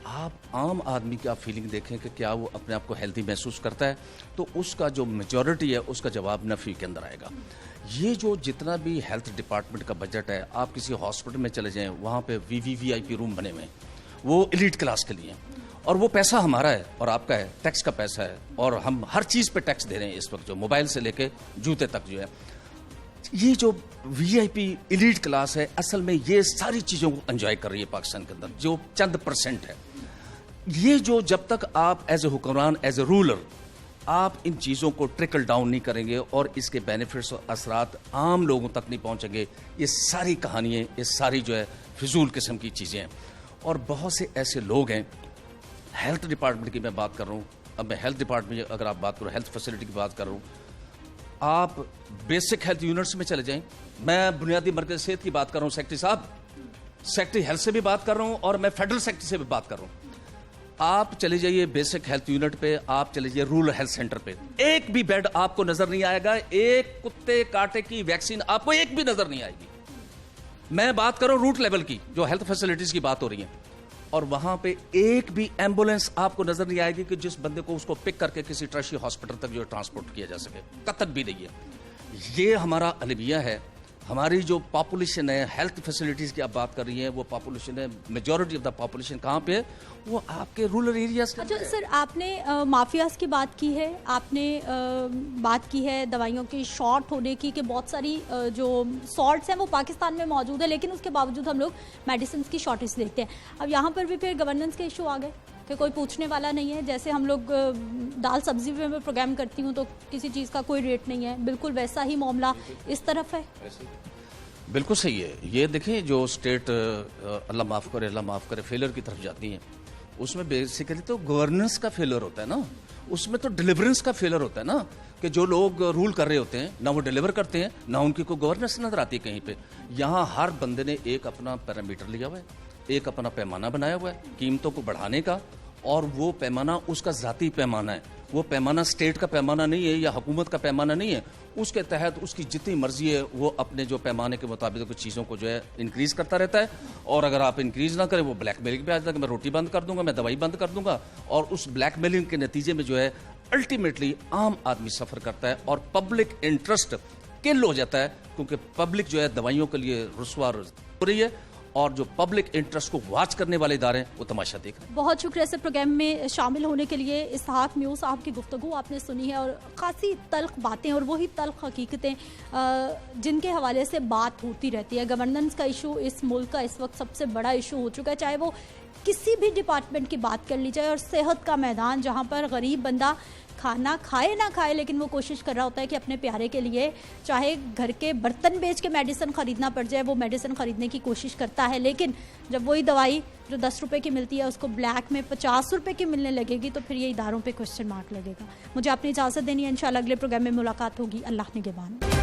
आप आम आदमी की आप फीलिंग देखें कि क्या वो अपने आप को हेल्दी महसूस करता है, तो उसका जो मेजॉरिटी है उसका जवाब नफ़ी के अंदर आएगा। ये जो जितना भी हेल्थ डिपार्टमेंट का बजट है, आप किसी हॉस्पिटल में चले जाएं, वहाँ पे VIP रूम बने हुए हैं, वो एलीट क्लास के लिए, और वो पैसा हमारा है और आपका है, टैक्स का पैसा है, और हम हर चीज़ पे टैक्स दे रहे हैं इस वक्त, जो मोबाइल से लेके जूते तक जो है। ये जो VIP एलीट क्लास है, असल में ये सारी चीज़ों को एंजॉय कर रही है पाकिस्तान के अंदर, जो चंद % है। ये जो जब तक आप एज ए हुक्मरान, एज ए रूलर, आप इन चीज़ों को ट्रिकल डाउन नहीं करेंगे और इसके बेनिफिट्स और असरात आम लोगों तक नहीं पहुंचेंगे, ये सारी कहानियाँ, ये सारी जो है फिजूल किस्म की चीज़ें हैं। और बहुत से ऐसे लोग हैं, हेल्थ डिपार्टमेंट की मैं बात कर रहा हूँ, अब मैं हेल्थ डिपार्टमेंट अगर आप बात करो, हेल्थ फैसिलिटी की बात कर रहा हूँ, आप बेसिक हेल्थ यूनिट्स में चले जाएं। मैं बुनियादी मरकज़ सेहत की बात कर रहा हूँ सेक्रेटरी साहब, सेक्रेटरी हेल्थ से भी बात कर रहा हूँ और मैं फेडरल सेक्रेटरी से भी बात कर रहा हूँ। आप चले जाइए बेसिक हेल्थ यूनिट पे, आप चले जाइए रूरल हेल्थ सेंटर पे, एक भी बेड आपको नजर नहीं आएगा, एक कुत्ते काटे की वैक्सीन आपको एक भी नजर नहीं आएगी। मैं बात कर रहा हूँ रूट लेवल की, जो हेल्थ फैसिलिटीज की बात हो रही है, और वहां पे एक भी एम्बुलेंस आपको नजर नहीं आएगी कि जिस बंदे को उसको पिक करके किसी टर्शियरी हॉस्पिटल तक जो ट्रांसपोर्ट किया जा सके, कतक भी नहीं है। ये हमारा अलविया है हमारी जो पॉपुलेशन है, हेल्थ फैसिलिटीज़ की आप बात कर रही हैं, वो पॉपुलेशन है, मेजॉरिटी ऑफ द पॉपुलेशन कहाँ पे है? वो आपके रूरल एरियाज। अच्छा सर, आपने माफियाज की बात की है, आपने बात की है दवाइयों की शॉर्ट होने की, कि बहुत सारी जो सॉल्ट्स हैं वो पाकिस्तान में मौजूद है, लेकिन उसके बावजूद हम लोग मेडिसिन की शॉर्टेज देखते हैं। अब यहाँ पर भी फिर गवर्नेंस के इशू आ गए कि कोई पूछने वाला नहीं है। जैसे हम लोग दाल सब्जी में मैं प्रोग्राम करती हूँ तो किसी चीज़ का कोई रेट नहीं है, बिल्कुल वैसा ही मामला इस तरफ है। बिल्कुल सही है। ये देखिए जो स्टेट अल्लाह माफ़ करे फेलियर की तरफ जाती हैं, उसमें बेसिकली तो गवर्नेंस का फेलियर होता है ना, उसमें तो डिलीवरेंस का फेलियर होता है ना, कि जो लोग रूल कर रहे होते हैं ना वो डिलीवर करते हैं, ना उनकी कोई गवर्नेंस नजर आती है कहीं पे। यहाँ हर बंदे ने एक अपना पैरामीटर लिया हुआ है, एक अपना पैमाना बनाया हुआ है कीमतों को बढ़ाने का, और वो पैमाना उसका ज़ाती पैमाना है, वो पैमाना स्टेट का पैमाना नहीं है या हुकूमत का पैमाना नहीं है। उसके तहत उसकी जितनी मर्जी है वो अपने जो पैमाने के मुताबिक कुछ चीज़ों को जो है इंक्रीज करता रहता है, और अगर आप इंक्रीज ना करें वो ब्लैकमेलिंग पे आ जाता है कि मैं रोटी बंद कर दूंगा, मैं दवाई बंद कर दूंगा, और उस ब्लैकमेलिंग के नतीजे में जो है अल्टीमेटली आम आदमी सफ़र करता है और पब्लिक इंटरेस्ट किल हो जाता है, क्योंकि पब्लिक जो है दवाइयों के लिए रुस्वा हो रही है और जो पब्लिक इंटरेस्ट को वॉच करने वाले इदारे हैं वो तमाशा देख रहे हैं। बहुत शुक्रिया सर प्रोग्राम में शामिल होने के लिए। इसहाक म्यूस साहब की गुफ्तगू आपने सुनी है और ख़ासी तल्ख बातें और वही तल्ख हकीकतें जिनके हवाले से बात होती रहती है। गवर्नेंस का इशू इस मुल्क का इस वक्त सबसे बड़ा इशू हो चुका है, चाहे वो किसी भी डिपार्टमेंट की बात कर ली जाए। और सेहत का मैदान, जहाँ पर गरीब बंदा खाना खाए ना खाए लेकिन वो कोशिश कर रहा होता है कि अपने प्यारे के लिए चाहे घर के बर्तन बेच के मेडिसिन ख़रीदना पड़ जाए, वो मेडिसिन ख़रीदने की कोशिश करता है। लेकिन जब वही दवाई जो 10 रुपए की मिलती है उसको ब्लैक में 50 रुपए की मिलने लगेगी तो फिर ये इदारों पे क्वेश्चन मार्क लगेगा। मुझे अपनी इजाज़त देनी है, इंशाल्लाह अगले प्रोग्राम में मुलाकात होगी। अल्लाह निगहबान।